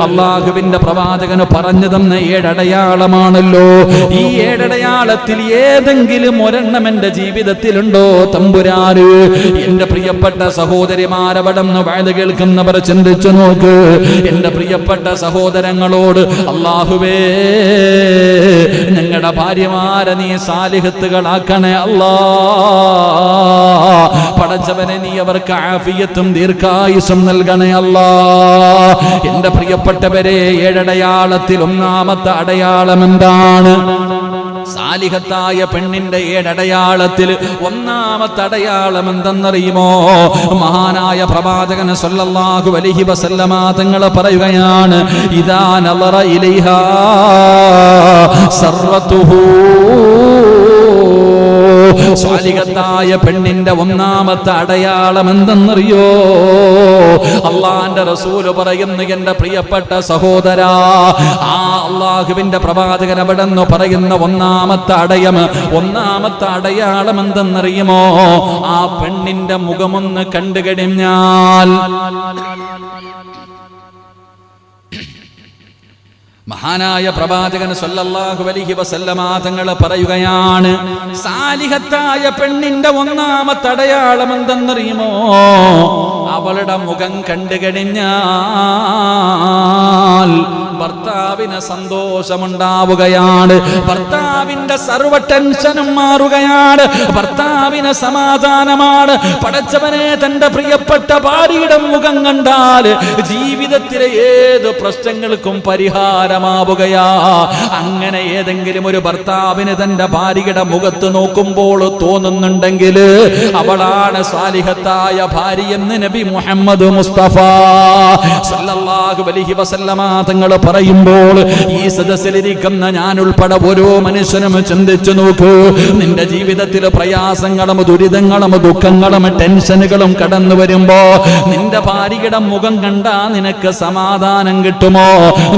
അള്ളാഹുവിന്റെ പ്രവാചകന് പറഞ്ഞു തന്ന 7 അടയാളമാണല്ലോ. ഈ 7 അടയാളത്തിൽ ഏതെങ്കിലും ഒരെണ്ണം എന്റെ ജീവിതത്തിലുണ്ടോ തമ്പുരാന്? എന്റെ പ്രിയപ്പെട്ട സഹോദരിമാരവിടം വഴുത് കേൾക്കുന്നവർ ചിന്തിച്ചു നോക്ക്. എന്റെ പ്രിയപ്പെട്ട സഹോദരങ്ങളോട്, അല്ലാഹുവേ, ഞങ്ങളുടെ ഭാര്യമാരെ നീ സാലിഹത്തുകളാക്കണേ അല്ലാ. പടച്ചവനെ, നീ അവർക്ക് ആഫിയത്തും ദീർഘായുസ്സും നൽകണേ അല്ലാ. എന്റെ പ്രിയപ്പെട്ടവരെ, 7 അടയാളത്തിൽ ഒന്നാമത്തെ അടയാളം എന്താണ്? സാലിഹത്തായ പെണ്ണിന്റെ 7 അടയാളത്തിൽ ഒന്നാമത്തെ അടയാളം എന്തെന്നറിയുമോ? മഹാനായ പ്രവാചകൻ സല്ലല്ലാഹു അലൈഹി വസല്ലമ തങ്ങൾ പറയുകയാണ്, ഇദാ നളറ ഇലൈഹാ സർവതുഹു. സ്വാലിഹത്തായ പെണ്ണിന്റെ ഒന്നാമത്തെ അടയാളം എന്തെന്നറിയോ? അള്ളാന്റെ റസൂല് പറയുന്നു, എന്റെ പ്രിയപ്പെട്ട സഹോദരാ, ആ അള്ളാഹുവിന്റെ പ്രവാചകൻ അവിടെ നിന്ന് പറയുന്ന ഒന്നാമത്തെ അടയാളം എന്തെന്നറിയുമോ? ആ പെണ്ണിന്റെ മുഖമൊന്ന് കണ്ടു കഴിഞ്ഞാൽ മഹാനായ പ്രവാചകൻ സല്ലല്ലാഹു അലൈഹി വസല്ലമ തങ്ങൾ പറയുകയാണ്, സാലിഹത്തായ പെണ്ണിന്റെ ഒന്നാമത്തെ അടയാളം എന്തെന്നറിയുമോ? അവളുടെ മുഖം കണ്ടു കഴിഞ്ഞാൽ ഭർത്താവിന് സന്തോഷമുണ്ടാവുകയാണ്, ഭർത്താവിന്റെ സർവ്വ ടെൻഷനും മാറുകയാണ്, ഭർത്താവിന് സമാധാനമാണ്. പടച്ചവനെ, തന്റെ പ്രിയപ്പെട്ട ഭാര്യയുടെ മുഖം കണ്ടാൽ ജീവിതത്തിലെ ഏത് പ്രശ്നങ്ങൾക്കും പരിഹാരമാവുകയാ. അങ്ങനെ ഏതെങ്കിലും ഒരു ഭർത്താവിന് തന്റെ ഭാര്യയുടെ മുഖത്ത് നോക്കുമ്പോൾ തോന്നുന്നുണ്ടെങ്കിൽ അവളാണ് സാലിഹത്തായ ഭാര്യ എന്ന് നബി മുഹമ്മദ് മുസ്തഫ സല്ലല്ലാഹു അലൈഹി വസല്ലമ തങ്ങൾ പറയുമ്പോൾ ഈ സദസ്സിലിരിക്കുന്ന ഞാൻ ഉൾപ്പെടെ ഓരോ മനുഷ്യനും ചിന്തിച്ചു നോക്കൂ. നിന്റെ ജീവിതത്തിൽ പ്രയാസങ്ങളും ദുരിതങ്ങളും ദുഃഖങ്ങളും ടെൻഷനുകളും കടന്നു വരുമ്പോ നിന്റെ ഭാര്യയുടെ മുഖം കണ്ടാ നിനക്ക് സമാധാനം കിട്ടുമോ?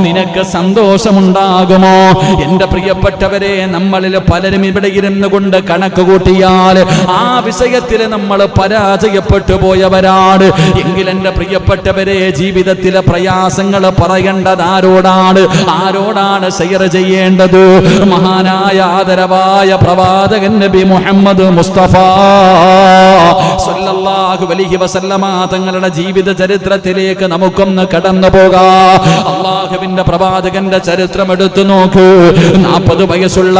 നിനക്ക് സന്തോഷമുണ്ടാകുമോ? എന്റെ പ്രിയപ്പെട്ടവരെ, നമ്മളിൽ പലരും ഇവിടെ ഇരുന്നു കൊണ്ട് കണക്ക് കൂട്ടിയാൽ ആ വിഷയത്തിൽ നമ്മൾ പരാജയപ്പെട്ടു പോയവരാണ്. എങ്കിൽ എന്റെ പ്രിയപ്പെട്ടവരെ, ജീവിതത്തിലെ പ്രയാസങ്ങൾ പറയേണ്ടത് ആരോടാണ് ഷെയർ ചെയ്യേണ്ടത്? മഹാനായ ആദരവായ പ്രവാചകൻ നബി മുഹമ്മദ് മുസ്തഫ സല്ലല്ലാഹു അലൈഹി വസല്ലമ തങ്ങളുടെ ജീവിത ചരിത്രത്തിലേക്ക് നമുക്കൊന്ന് കടന്നു പോകാം. അള്ളാഹുവിന്റെ പ്രവാചകന്റെ ചരിത്രം എടുത്തു നോക്കൂ. 40 വയസ്സുള്ള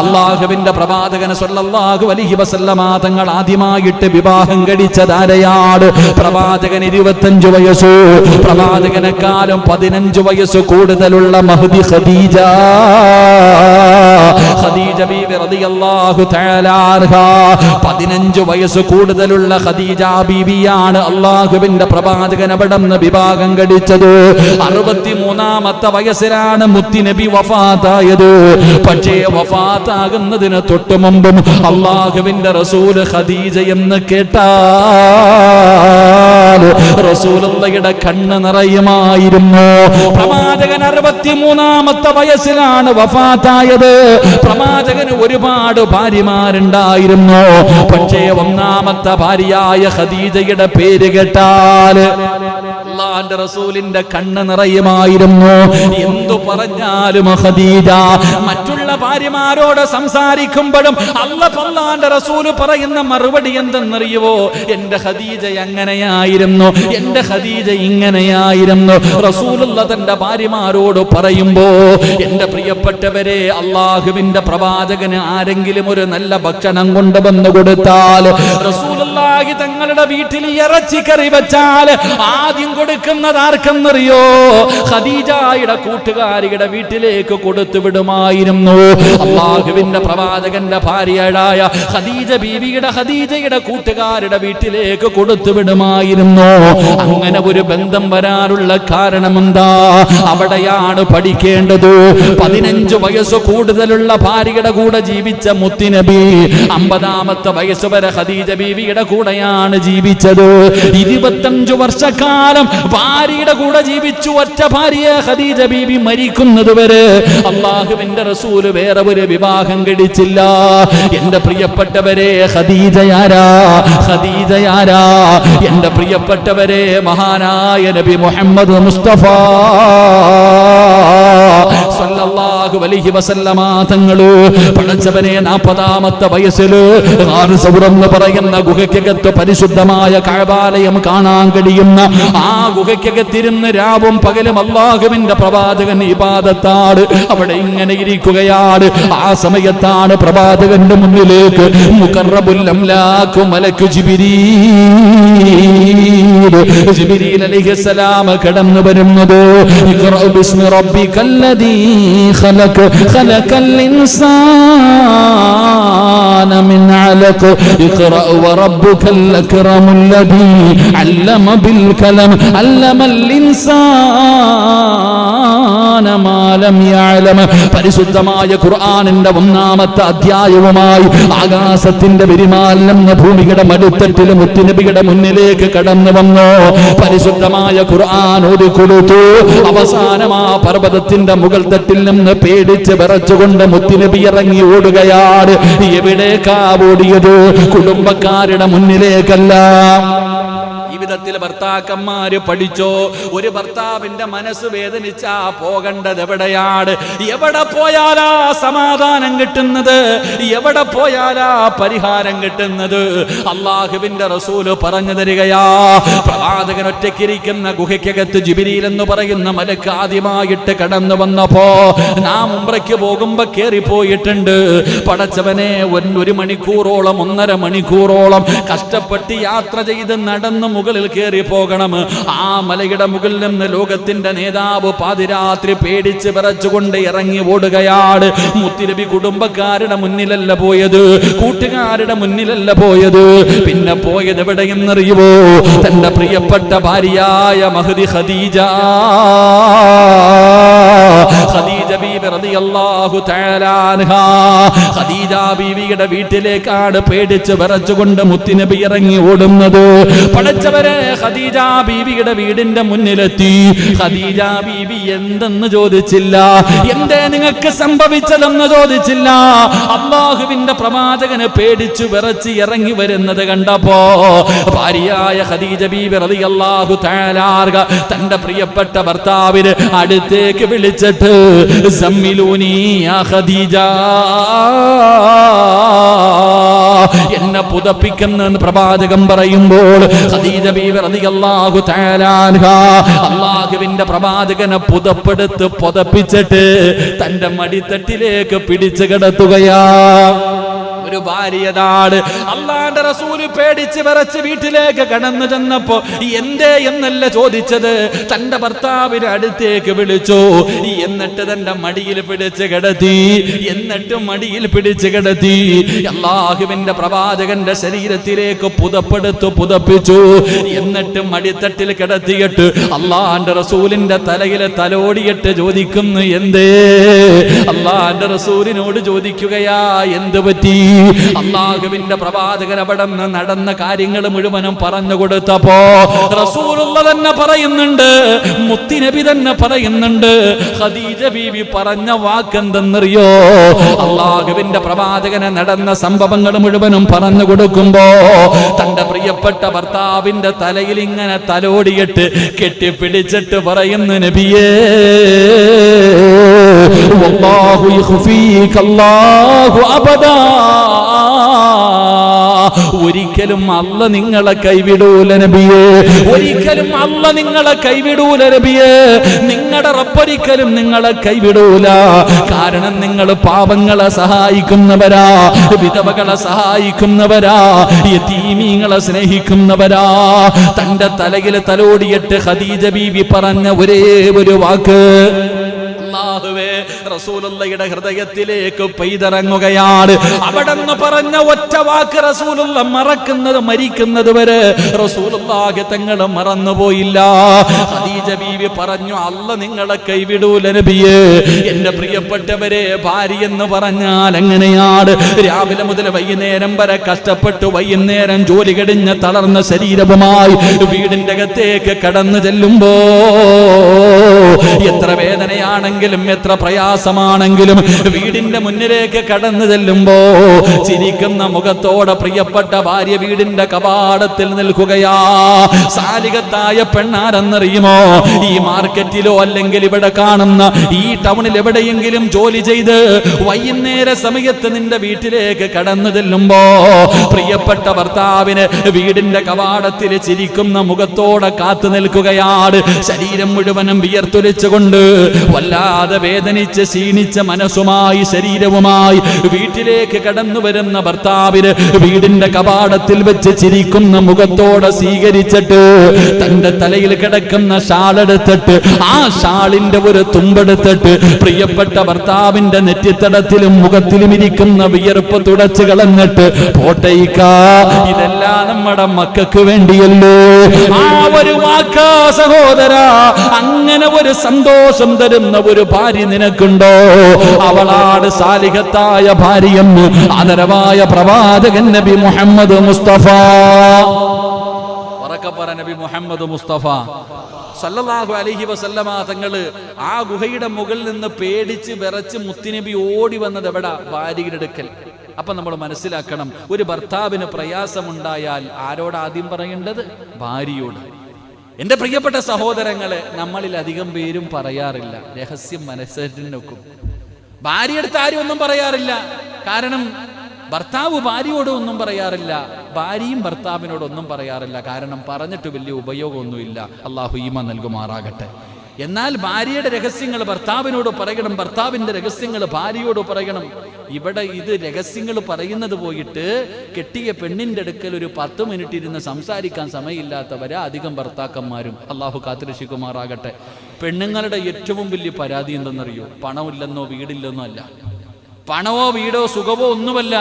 അള്ളാഹുവിന്റെ പ്രവാചകൻ സല്ലല്ലാഹു അലൈഹി വസല്ലമ തങ്ങൾ ആദ്യമായിട്ട് വിവാഹം കഴിച്ചതാരെയാണ്? പ്രവാചകൻ 25 വയസ്സു, പ്രവാചകനെക്കാളും 15 വയസ്സ് കൂടുതലുള്ള മഹദി ഖദീജ ബീവി റളിയല്ലാഹു തആല അൻഹ. 15 വയസ്സ് കൂടുതലുള്ള ഖദീജ ബീവിയാണ് അള്ളാഹുവിന്റെ പ്രവാചകൻ അവിടെ നിന്ന് വിവാഹം കഴിച്ചത്. 63ാമത്തെ വയസ്സിലാണ് മുത്തുനബി വഫാത്തായത്. പക്ഷേ വഫാത്താകുന്നതിന് തൊട്ട് മുമ്പും അള്ളാഹുവിന്റെ റസൂൽ ഖദീജ എന്ന് കേട്ടാൽ റസൂലുള്ളാഹിയുടെ കണ്ണ് നിറയുമായിരുന്നു. പ്രവാചകൻ 63ാമത്തെ വയസ്സിലാണ് വഫാത്തായത്. പ്രവാചകന് ഒരുപാട് ഭാര്യമാരുണ്ടായിരുന്നു. പക്ഷേ ഒന്നാമത്തെ ഭാര്യയായ ഖദീജയുടെ പേര് കേട്ടാൽ അല്ലാഹുവിന്റെ റസൂലിന്റെ കണ്ണ് നിറയുമായിരുന്നു. എന്തു പറഞ്ഞാലും ഖദീജ. മറ്റുള്ള ഭാര്യമാരോട് സംസാരിക്കുമ്പോഴും അല്ലാഹുവിന്റെ റസൂൽ പറയുന്ന മറുപടി എന്തെന്നറിയുവോ? എന്റെ ഖദീജ അങ്ങനെയായിരുന്നു, എന്റെ ഖദീജ ഇങ്ങനെയായിരുന്നു. റസൂലുള്ളാഹി തന്റെ ഭാര്യമാരോട് പറയുമ്പോ, എന്റെ പ്രിയപ്പെട്ടവരെ, അള്ളാഹുവിന്റെ പ്രവാചകന് ആരെങ്കിലും ഒരു നല്ല ഭക്ഷണം കൊണ്ടുവന്നു കൊടുത്താൽ, റസൂലുള്ളാഹി തങ്ങളുടെ വീട്ടിൽ ഇറച്ചിക്കറി വെച്ചാൽ ആദ്യം കൊടുക്കുന്നത് ആർക്കെന്നറിയോ? ഖദീജയുടെ കൂട്ടുകാരിയുടെ വീട്ടിലേക്ക് കൊടുത്തു വിടുമായിരുന്നു. അള്ളാഹുവിന്റെ പ്രവാചകന്റെ ഭാര്യയായ ഖദീജയുടെ കൂട്ടുകാരുടെ വീട്ടിലേക്ക് കൊടുത്തു വിടുമായിരുന്നു. അങ്ങനെ ഒരു ബന്ധം വരാനുള്ള കാരണം എന്താ? അവിടെയാണ് പഠിക്കേണ്ടത്. 15 വയസ്സ് കൂടുതലുള്ള ഭാര്യയുടെ കൂടെ ജീവിച്ച മുത്തുനബി 50ാമത്തെ വയസ്സ് വരെ ഖദീജ ബീവിയുടെ കൂടെയാണ് ജീവിച്ചത്. 25 വർഷക്കാലം ഭാര്യയുടെ കൂടെ ജീവിച്ചു. ഒറ്റ ഭാര്യ ഖദീജ ബീവി മരിക്കുന്നത് വരെ അള്ളാഹുവിന്റെ റസൂൽ വേറെ ഒരു വിവാഹം കഴിച്ചില്ല. എന്റെ പ്രിയപ്പെട്ടവരെ, ഖദീജയാരാ? എന്റെ പ്രിയപ്പെട്ടവരെ, മഹാനായ നബി മുഹമ്മദ് മുസ്തഫ സല്ലല്ലാഹു അലൈഹി വസല്ലമ തങ്ങള് പടച്ചവനെ 40ാമത്തെ വയസ്സിൽ ഖാർ സൗർ എന്ന് പറയുന്ന ഗുഹയ്ക്കകത്ത് പരിശുദ്ധമായ കഅബാലയം കാണാൻ കഴിയുന്ന ആ ഗുഹയ്ക്കകത്തിരുന്ന് രാവും പകലും അള്ളാഹുവിന്റെ പ്രവാചകൻ ഇബാദത്താണ്. അവിടെ ഇങ്ങനെ ഇരിക്കുകയാണ്. ആ സമയത്താണ് പ്രവാചകന്റെ മുന്നിലേക്ക് മുഖറബുൽ അംലാഖു മലക്കു ജിബ്രീൽ ജിബ്രീൽ അലൈഹിസ്സലാം കടന്നു വരുന്നത്. ഇഖ്റ ബിസ്മി റബ്ബികല്ലദീ ഖലഖ് ഖലഖൽ ഇൻസാന മിൻ അലഖ് ഇഖ്റ വറബ്ബുകൽ അക്റമുല്ലദീ അല്ലമ ബിൽ കലം അല്ലമൽ ഇൻസാന മാ ലം യഅലം. പരിശുദ്ധമായ ഖുർആനിന്റെ ഒന്നാമത്തെ അധ്യായവുമായി ആകാശത്തിന്റെ വിരിമാലം ഭൂമിയുടെ മടിത്തട്ടിൽ മുത്തുനബിയുടെ മുന്നിലേക്ക് കടന്നു വന്നു. പരിശുദ്ധമായ ഖുർആൻ ഓതി കൊടുത്തു. അവസാനം ആ പർവ്വതത്തിന്റെ മുകൾ തട്ടിൽ നിന്ന് പേടിച്ച് വിറച്ചുകൊണ്ട് മുത്തുനബി ഇറങ്ങി ഓടുകയാണ്. എവിടേക്കാ ഓടിയത്? കുടുംബക്കാരുടെ മുന്നിലേക്കല്ല. ജീവിതത്തിൽ ഭർത്താക്കന്മാര് പഠിച്ചോ, ഒരു ഭർത്താവിന്റെ മനസ്സ് വേദനിച്ചാ പോകേണ്ടത് എവിടെയാണ്? എവിടെ പോയാലാ സമാധാനം കിട്ടുന്നത്? എവിടെ പോയാലാ പരിഹാരം കിട്ടുന്നത്? അള്ളാഹുവിന്റെ റസൂല് പറഞ്ഞു തരികയാ. പ്രവാചകൻ ഒറ്റയ്ക്കിരിക്കുന്ന ഗുഹയ്ക്കകത്ത് ജിബ്രീൽ എന്ന് പറയുന്ന മലക്ക് ആദ്യമായിട്ട് കടന്നു വന്നപ്പോ നാം ഉംറയ്ക്ക് പോകുമ്പോ കേറിപ്പോയിട്ടുണ്ട്. പടച്ചവനെ, 1 മണിക്കൂറോളം 1.5 മണിക്കൂറോളം കഷ്ടപ്പെട്ട് യാത്ര ചെയ്ത് നടന്നു മുകളിൽ കയറി പോകണം. ആ മലയുടെ മുകളിൽ നിന്ന് ലോകത്തിന്റെ നേതാവ് പാതിരാത്രി പേടിച്ച് വിറച്ചുകൊണ്ട് ഇറങ്ങി ഓടുകയാണ്. മുത്തുനബി കുടുംബക്കാരുടെ മുന്നിലല്ല പോയത്, കൂട്ടുകാരുടെ മുന്നിലല്ല പോയത്. പിന്നെ പോയത് എവിടെയെന്നറിയുമോ? തന്റെ പ്രിയപ്പെട്ട ഭാര്യയായ മഹദി ഖദീജ ബീവി റളിയല്ലാഹു തആല അൻഹാ. ഖദീജ ബീവിയുടെ വീട്ടിലേക്കാണ് പേടിച്ച് വിറച്ചുകൊണ്ട് മുത്തുനബി ഇറങ്ങി ഓടുന്നത്. പടച്ചവരെ, ഖദീജ ബീവിയുടെ വീടിന്റെ മുന്നിലെത്തി. ഖദീജ ബീവി എന്തെന്ന് ചോദിച്ചില്ല, എന്തേ നിങ്ങൾക്ക് സംഭവിച്ചതെന്ന് ചോദിച്ചില്ല. അല്ലാഹുവിന്റെ പ്രവാചകന് പേടിച്ചു വിറച്ച് ഇറങ്ങി വരുന്നത് കണ്ടപ്പോ ഭാര്യയായ ഖദീജ ബീവി റളിയല്ലാഹു തആല അൻഹ തന്റെ പ്രിയപ്പെട്ട ഭർത്താവിനെ അടുത്തേക്ക് വിളിച്ചിട്ട് സമ്മിലൂനി യാ ഖദീജ, എന്നെ പുതപ്പിക്കുന്നെന്ന് പ്രവാചകൻ പറയുമ്പോൾ ഖദീജ ബീവി റളിയല്ലാഹു തആല അൻഹ അല്ലാഹുവിന്റെ പ്രവാചകനെ പുതപ്പെടുത്ത് പുതപ്പിച്ചിട്ട് തന്റെ മടിത്തട്ടിലേക്ക് പിടിച്ചു കിടത്തുകയാ. ഒരു ഭാര്യതാണ്. അള്ളാന്റെ റസൂല് പേടിച്ച് വിറച്ച് വീട്ടിലേക്ക് കടന്നു ചെന്നപ്പോ എന്തേ എന്നല്ല ചോദിച്ചത്, തന്റെ ഭർത്താവിനെ അടുത്തേക്ക് വിളിച്ചു. എന്നിട്ട് തന്റെ മടിയിൽ പിടിച്ച് കിടത്തി. എന്നിട്ട് മടിയിൽ പിടിച്ച് കിടത്തി അല്ലാഹുവിന്റെ പ്രവാചകന്റെ ശരീരത്തിലേക്ക് പുതപ്പെടുത്തു പുതപ്പിച്ചു. എന്നിട്ട് മടിത്തട്ടിൽ കിടത്തിയിട്ട് അള്ളാന്റെ റസൂലിന്റെ തലയിൽ തലോടിയിട്ട് ചോദിക്കുന്നു, എന്തേ? അള്ളാന്റെ റസൂലിനോട് ചോദിക്കുകയാ, എന്ത് പറ്റി? അല്ലാഹുവിന്റെ പ്രവാചകൻ അവിടെ നടന്ന കാര്യങ്ങൾ മുഴുവനും പറഞ്ഞു കൊടുത്തപ്പോ റസൂലുള്ള തന്നെ പറയുന്നുണ്ട്, മുത്തുനബി തന്നെ പറയുന്നുണ്ട്, ഖദീജ ബീവി പറഞ്ഞ വാക്കെന്തെന്നറിയോ? അല്ലാഹുവിന്റെ പ്രവാചകനെ നടന്ന സംഭവങ്ങൾ മുഴുവനും പറഞ്ഞു കൊടുക്കുമ്പോ തന്റെ പ്രിയപ്പെട്ട ഭർത്താവിന്റെ തലയിൽ ഇങ്ങനെ തലോടിയിട്ട് കെട്ടിപ്പിടിച്ചിട്ട് പറയുന്നു, നബിയേ, വല്ലാഹു യഖ്ഫീക അല്ലാഹു അബദാ, ഒരിക്കലും അല്ല നിങ്ങളെ കൈവിടൂല നബിയേ, ഒരിക്കലും അല്ല നിങ്ങളെ കൈവിടൂല നബിയേ. നിങ്ങളുടെ റബ്ബൊരിക്കലും നിങ്ങളെ കൈവിടൂല. കാരണം നിങ്ങൾ പാവങ്ങളെ സഹായിക്കുന്നവരാ, വിധവകളെ സഹായിക്കുന്നവരാ, യതീമീങ്ങളെ സ്നേഹിക്കുന്നവരാ. തന്റെ തലയിൽ തലോടിയിട്ട് ഖദീജ ബീവി പറഞ്ഞ ഒരേ ഒരു വാക്ക് അല്ലാഹുവേ റസൂലുള്ളയുടെ ഹൃദയത്തിലേക്ക് പെയ്തിറങ്ങുകയാണ്. അവിടെന്ന് പറഞ്ഞ ഒറ്റ വാക്ക് റസൂലുള്ള മറക്കുന്നത് മരിക്കുന്നത് വരെ റസൂലുള്ളാഹി തങ്ങൾ മറന്നുപോയില്ല. ഖദീജ ബീവി പറഞ്ഞു, അല്ല നിങ്ങളെ കൈവിടൂല നബിയേ. എന്റെ പ്രിയപ്പെട്ടവരെ, ഭാര്യ എന്ന് പറഞ്ഞാൽ എങ്ങനെയാണ്? രാവിലെ മുതൽ വൈകുന്നേരം വരെ കഷ്ടപ്പെട്ട് വൈകുന്നേരം ജോലി കഴിഞ്ഞ് തളർന്ന ശരീരവുമായി വീടിന്റെ അകത്തേക്ക് കടന്നു ചെല്ലുമ്പോ എത്ര വേദനയാണെങ്കിൽ എത്ര പ്രയാസമാണെങ്കിലും വീടിന്റെ മുന്നിലേക്ക് കടന്നു ചെല്ലുമ്പോ ചിരിക്കുന്ന മുഖത്തോടെ പ്രിയപ്പെട്ട ഭാര്യ വീടിന്റെ കവാടത്തിൽ നിൽക്കുകയാ. സാലികത്തായ പെണ്ണാരെന്നറിയുമോ? ഈ മാർക്കറ്റിലോ അല്ലെങ്കിൽ ഇവിടെ കാണുന്ന ഈ ടൗണിൽ എവിടെയെങ്കിലും ജോലി ചെയ്ത് വൈകുന്നേര സമയത്ത് നിന്റെ വീട്ടിലേക്ക് കടന്നു ചെല്ലുമ്പോ പ്രിയപ്പെട്ട ഭർത്താവിന് വീടിന്റെ കവാടത്തിൽ ചിരിക്കുന്ന മുഖത്തോടെ കാത്തു നിൽക്കുകയാണ്. ശരീരം മുഴുവനും വിയർത്തൊലിച്ചുകൊണ്ട് വല്ലാ വല്ലാതെ വേദനിച്ച് ക്ഷീണിച്ച മനസ്സുമായി ശരീരവുമായി വീട്ടിലേക്ക് കടന്നു വരുന്ന ഭർത്താവിന് വീടിന്റെ കവാടത്തിൽ വെച്ച് ചിരിക്കുന്ന മുഖത്തോടെ സ്വീകരിച്ചിട്ട് തന്റെ തലയിൽ കിടക്കുന്ന ഷാളെടുത്തിട്ട് ആ ഷാളിന്റെ ഒരു തുമ്പെടുത്തിട്ട് പ്രിയപ്പെട്ട ഭർത്താവിന്റെ നെറ്റിത്തടത്തിലും മുഖത്തിലും ഇരിക്കുന്ന വിയർപ്പ് തുടച്ചു കളഞ്ഞിട്ട് പോട്ടയിക്ക, ഇതെല്ലാം നമ്മുടെ മക്കൾക്ക് വേണ്ടിയല്ലോ. ആ ഒരു വാക്കാ സഹോദര, അങ്ങനെ ഒരു സന്തോഷം തരുന്ന ഒരു ഭാര്യ നിനക്കുണ്ടോ? അവളാണ് സാലിഹത്തായ ഭാര്യയെന്ന് ആദരവായ പ്രവാചകൻ നബി മുഹമ്മദ് മുസ്തഫ. നബി മുഹമ്മദ് മുസ്തഫ സല്ലല്ലാഹു അലൈഹി വസല്ലമ തങ്ങള് ആ ഗുഹയുടെ മുകളിൽ നിന്ന് പേടിച്ച് വിറച്ച് മുത്തുനബി ഓടി വന്നത് എവിടെ? ഭാര്യയുടെ അടുക്കൽ. അപ്പൊ നമ്മൾ മനസ്സിലാക്കണം, ഒരു ഭർത്താവിന് പ്രയാസമുണ്ടായാൽ ആരോട് ആദ്യം പറയേണ്ടത്? ഭാര്യയോട്. എന്റെ പ്രിയപ്പെട്ട സഹോദരങ്ങളെ, നമ്മളിൽ അധികം പേരും പറയാറില്ല, രഹസ്യം മനസ്സിൽ നോക്കും. ഭാര്യയെടുത്ത് ആരും ഒന്നും പറയാറില്ല. കാരണം ഭർത്താവ് ഭാര്യയോട് ഒന്നും പറയാറില്ല, ഭാര്യയും ഭർത്താവിനോടൊന്നും പറയാറില്ല. കാരണം പറഞ്ഞിട്ട് വലിയ ഉപയോഗമൊന്നുമില്ല. അള്ളാഹു ഈമാൻ നൽകുമാറാകട്ടെ. എന്നാൽ ഭാര്യയുടെ രഹസ്യങ്ങൾ ഭർത്താവിനോട് പറയണം, ഭർത്താവിന്റെ രഹസ്യങ്ങൾ ഭാര്യയോട് പറയണം. ഇവിടെ ഇത് രഹസ്യങ്ങൾ പറയുന്നത് പോയിട്ട് കെട്ടിയ പെണ്ണിന്റെ അടുക്കൽ ഒരു 10 മിനിറ്റ് ഇരുന്ന് സംസാരിക്കാൻ സമയമില്ലാത്തവരെ അധികം ഭർത്താക്കന്മാരും. അള്ളാഹു കാത്തുരക്ഷിക്കുമാറാകട്ടെ. പെണ്ണുങ്ങളുടെ ഏറ്റവും വലിയ പരാതി എന്തെന്നറിയോ? പണമില്ലെന്നോ വീടില്ലെന്നോ അല്ല. പണമോ വീടോ സുഖമോ ഒന്നുമല്ല.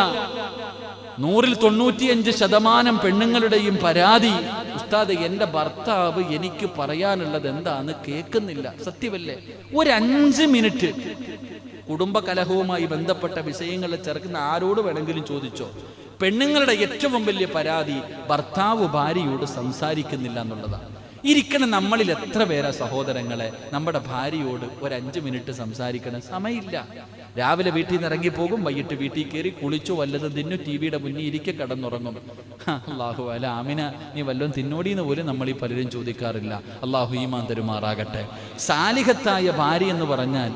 195% പെണ്ണുങ്ങളുടെയും പരാതി, ഉസ്താദ് എന്റെ ഭർത്താവ് എനിക്ക് പറയാനുള്ളത് എന്താന്ന് കേൾക്കുന്നില്ല. സത്യമല്ലേ? ഒരു 5 മിനിറ്റ് കുടുംബ കലഹവുമായി ബന്ധപ്പെട്ട വിഷയങ്ങളെ ചേർക്കുന്ന ആരോട് വേണമെങ്കിലും ചോദിച്ചോ. പെണ്ണുങ്ങളുടെ ഏറ്റവും വലിയ പരാതി ഭർത്താവ് ഭാര്യയോട് സംസാരിക്കുന്നില്ല എന്നുള്ളതാണ്. ഇരിക്കണം നമ്മളിൽ എത്ര പേരാ സഹോദരങ്ങളെ നമ്മുടെ ഭാര്യയോട് ഒരു 5 മിനിറ്റ് സംസാരിക്കണം? സമയമില്ല. രാവിലെ വീട്ടിൽ നിന്ന് ഇറങ്ങിപ്പോകും, വൈകിട്ട് വീട്ടിൽ കയറി കുളിച്ചു വല്ലതും തിന്നു, ടിവിയുടെ മുന്നിൽ ഇരിക്കെ കടന്നുറങ്ങും. അള്ളാഹു അല ആമിന നീ വല്ലതും തിന്നോടിയെന്ന് പോലും നമ്മൾ ഈ പലരും ചോദിക്കാറില്ല. അള്ളാഹു ഈമാൻ തരുമാറാകട്ടെ. സാലിഹത്തായ ഭാര്യ എന്ന് പറഞ്ഞാൽ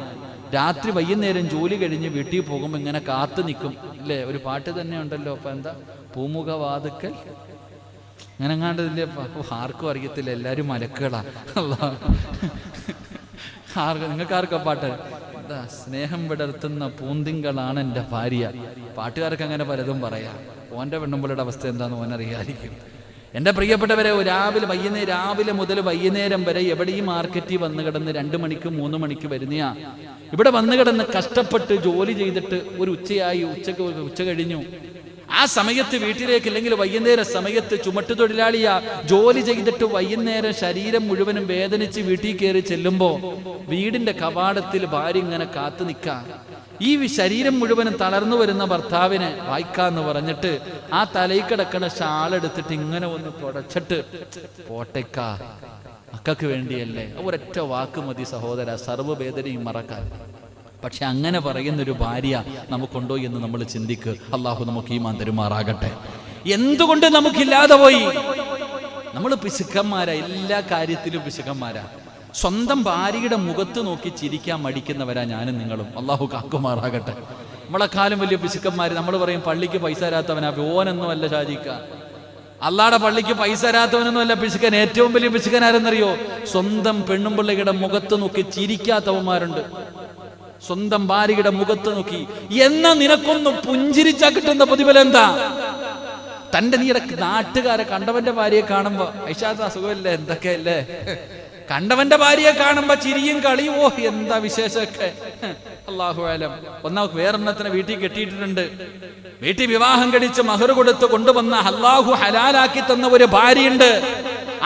രാത്രി വൈകുന്നേരം ജോലി കഴിഞ്ഞ് വീട്ടിൽ പോകുമ്പോൾ ഇങ്ങനെ കാത്തു നിൽക്കും. ഇല്ലേ? ഒരു പാട്ട് തന്നെ ഉണ്ടല്ലോ. അപ്പൊ എന്താ? പൂമുഖ വാതുക്കൽ അങ്ങനെ എങ്ങാണ്ടതില്ലേ? ആർക്കും അറിയത്തില്ല, എല്ലാവരും മലക്കുകളാ. നിങ്ങൾക്ക് ആർക്കാ പാട്ട്? സ്നേഹം വിടർത്തുന്ന പൂന്തിങ്കളാണ് എൻ്റെ ഭാര്യ. പാട്ടുകാർക്ക് അങ്ങനെ പലതും പറയാം. ഓൻ്റെ പെണ്ണുമ്പിളുടെ അവസ്ഥ എന്താണെന്ന് ഓനറിയാതിരിക്കും. എൻ്റെ പ്രിയപ്പെട്ടവരെ, രാവിലെ മുതൽ വൈകുന്നേരം വരെ എവിടെയും മാർക്കറ്റിൽ വന്നു കിടന്ന് 2 മണിക്ക് 3 മണിക്ക് വരുന്നയാ. ഇവിടെ വന്നു കിടന്ന് കഷ്ടപ്പെട്ട് ജോലി ചെയ്തിട്ട് ഒരു ഉച്ചയായി, ഉച്ച കഴിഞ്ഞു. ആ സമയത്ത് വീട്ടിലേക്ക്, ഇല്ലെങ്കിൽ വൈകുന്നേര സമയത്ത് ചുമട്ടുതൊഴിലാളിയാ ജോലി ചെയ്തിട്ട് വൈകുന്നേരം ശരീരം മുഴുവനും വേദനിച്ച് വീട്ടിൽ കയറി ചെല്ലുമ്പോ വീടിന്റെ കവാടത്തിൽ ഭാര്യ ഇങ്ങനെ കാത്തു നിൽക്കാ. ഈ ശരീരം മുഴുവനും തളർന്നു വരുന്ന ഭർത്താവിനെ വായിക്കാന്ന് പറഞ്ഞിട്ട് ആ തലയിൽ കിടക്കണ ഷാളെടുത്തിട്ട് ഇങ്ങനെ ഒന്ന് തുടച്ചിട്ട് പോട്ടേക്കാ, മക്കൾക്ക് വേണ്ടിയല്ലേ. ഒരൊറ്റ വാക്ക് മതി സഹോദര, സർവ്വവേദനയും മറക്കാൻ. പക്ഷെ അങ്ങനെ പറയുന്നൊരു ഭാര്യ നമുക്കുണ്ടോ എന്ന് നമ്മൾ ചിന്തിക്ക്. അള്ളാഹു നമുക്ക് ഈമാൻ തരുമാറാകട്ടെ. എന്തുകൊണ്ട് നമുക്കില്ലാതെ പോയി? നമ്മൾ പിശുക്കന്മാരാ, എല്ലാ കാര്യത്തിലും പിശുക്കന്മാരാ. സ്വന്തം ഭാര്യയുടെ മുഖത്ത് നോക്കി ചിരിക്കാൻ മടിക്കുന്നവരാ ഞാനും നിങ്ങളും. അള്ളാഹു കാക്കുമാറാകട്ടെ. നമ്മളെക്കാളും വലിയ പിശുക്കന്മാര്. നമ്മൾ പറയും പള്ളിക്ക് പൈസ തരാത്തവനാ, ഓനൊന്നും അല്ല ഷാജിക്ക. അള്ളാടെ പള്ളിക്ക് പൈസ തരാത്തവനൊന്നും അല്ല പിശുക്കൻ. ഏറ്റവും വലിയ പിശുക്കൻ ആരെന്നറിയോ? സ്വന്തം പെണ്ണുമ്പിള്ളയുടെ മുഖത്ത് നോക്കി ചിരിക്കാത്തവന്മാരുണ്ട്. സ്വന്തം ഭാര്യയുടെ മുഖത്ത് നോക്കി എന്നാ നിനക്കൊന്ന് പുഞ്ചിരിച്ചാ കിട്ടുന്ന പ്രതിഫലം എന്താ? തന്റെ നീടെ നാട്ടുകാരെ കണ്ടവന്റെ ഭാര്യയെ കാണുമ്പോ ഐഷാദ് അസുഖമല്ലേ എന്തൊക്കെയല്ലേ, കണ്ടവന്റെ ഭാര്യയെ കാണുമ്പോ ചിരിയും കളിയും, ഓ എന്താ വിശേഷമൊക്കെ. അല്ലാഹു അലം. ഒന്നാമത് വേറെണ്ണത്തിനെ വീട്ടിൽ കെട്ടിയിട്ടുണ്ട്. വീട്ടിൽ വിവാഹം കഴിച്ച് മഹർ കൊടുത്ത് കൊണ്ടുവന്ന അല്ലാഹു ഹലാലാക്കി തന്ന ഒരു ഭാര്യയുണ്ട്.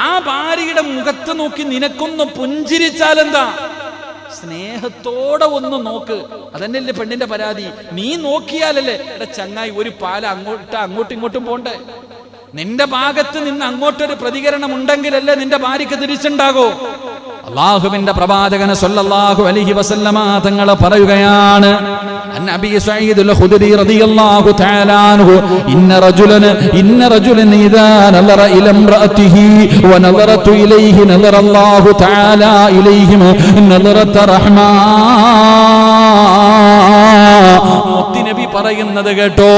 ആ ഭാര്യയുടെ മുഖത്ത് നോക്കി നിനക്കൊന്ന് പുഞ്ചിരിച്ചാലെന്താ? സ്നേഹത്തോടെ ഒന്ന് നോക്ക്. അതന്നെയല്ലേ പെണ്ണിന്റെ പരാതി. നീ നോക്കിയാലല്ലേ എടാ ചങ്ങായി ഒരു പാല അങ്ങോട്ടും ഇങ്ങോട്ടും പോണ്ടേ. നിന്റെ ഭാഗത്ത് നിന്ന് അങ്ങോട്ടൊരു പ്രതികരണം ഉണ്ടെങ്കിലല്ലേ നിന്റെ ഭാര്യക്ക് തിരിച്ചുണ്ടാകൂ. അല്ലാഹുവിന്റെ പ്രവാചകൻ സല്ലല്ലാഹു അലൈഹി വസല്ലമ തങ്ങൾ പറയുകയാണ്, അന്നബി സഈദുൽ ഖുദരി റളിയല്ലാഹു തആല അൻഹു ഇന്ന റജുലൻ ഇദാ നദറ ഇലാ ഇംറഅതിഹി വ നദറതു ഇലൈഹി നദറല്ലാഹു തആല ഇലൈഹിം നദറത റഹ്മാൻ. മുത്തുനബി പറയുന്നത് കേട്ടോ,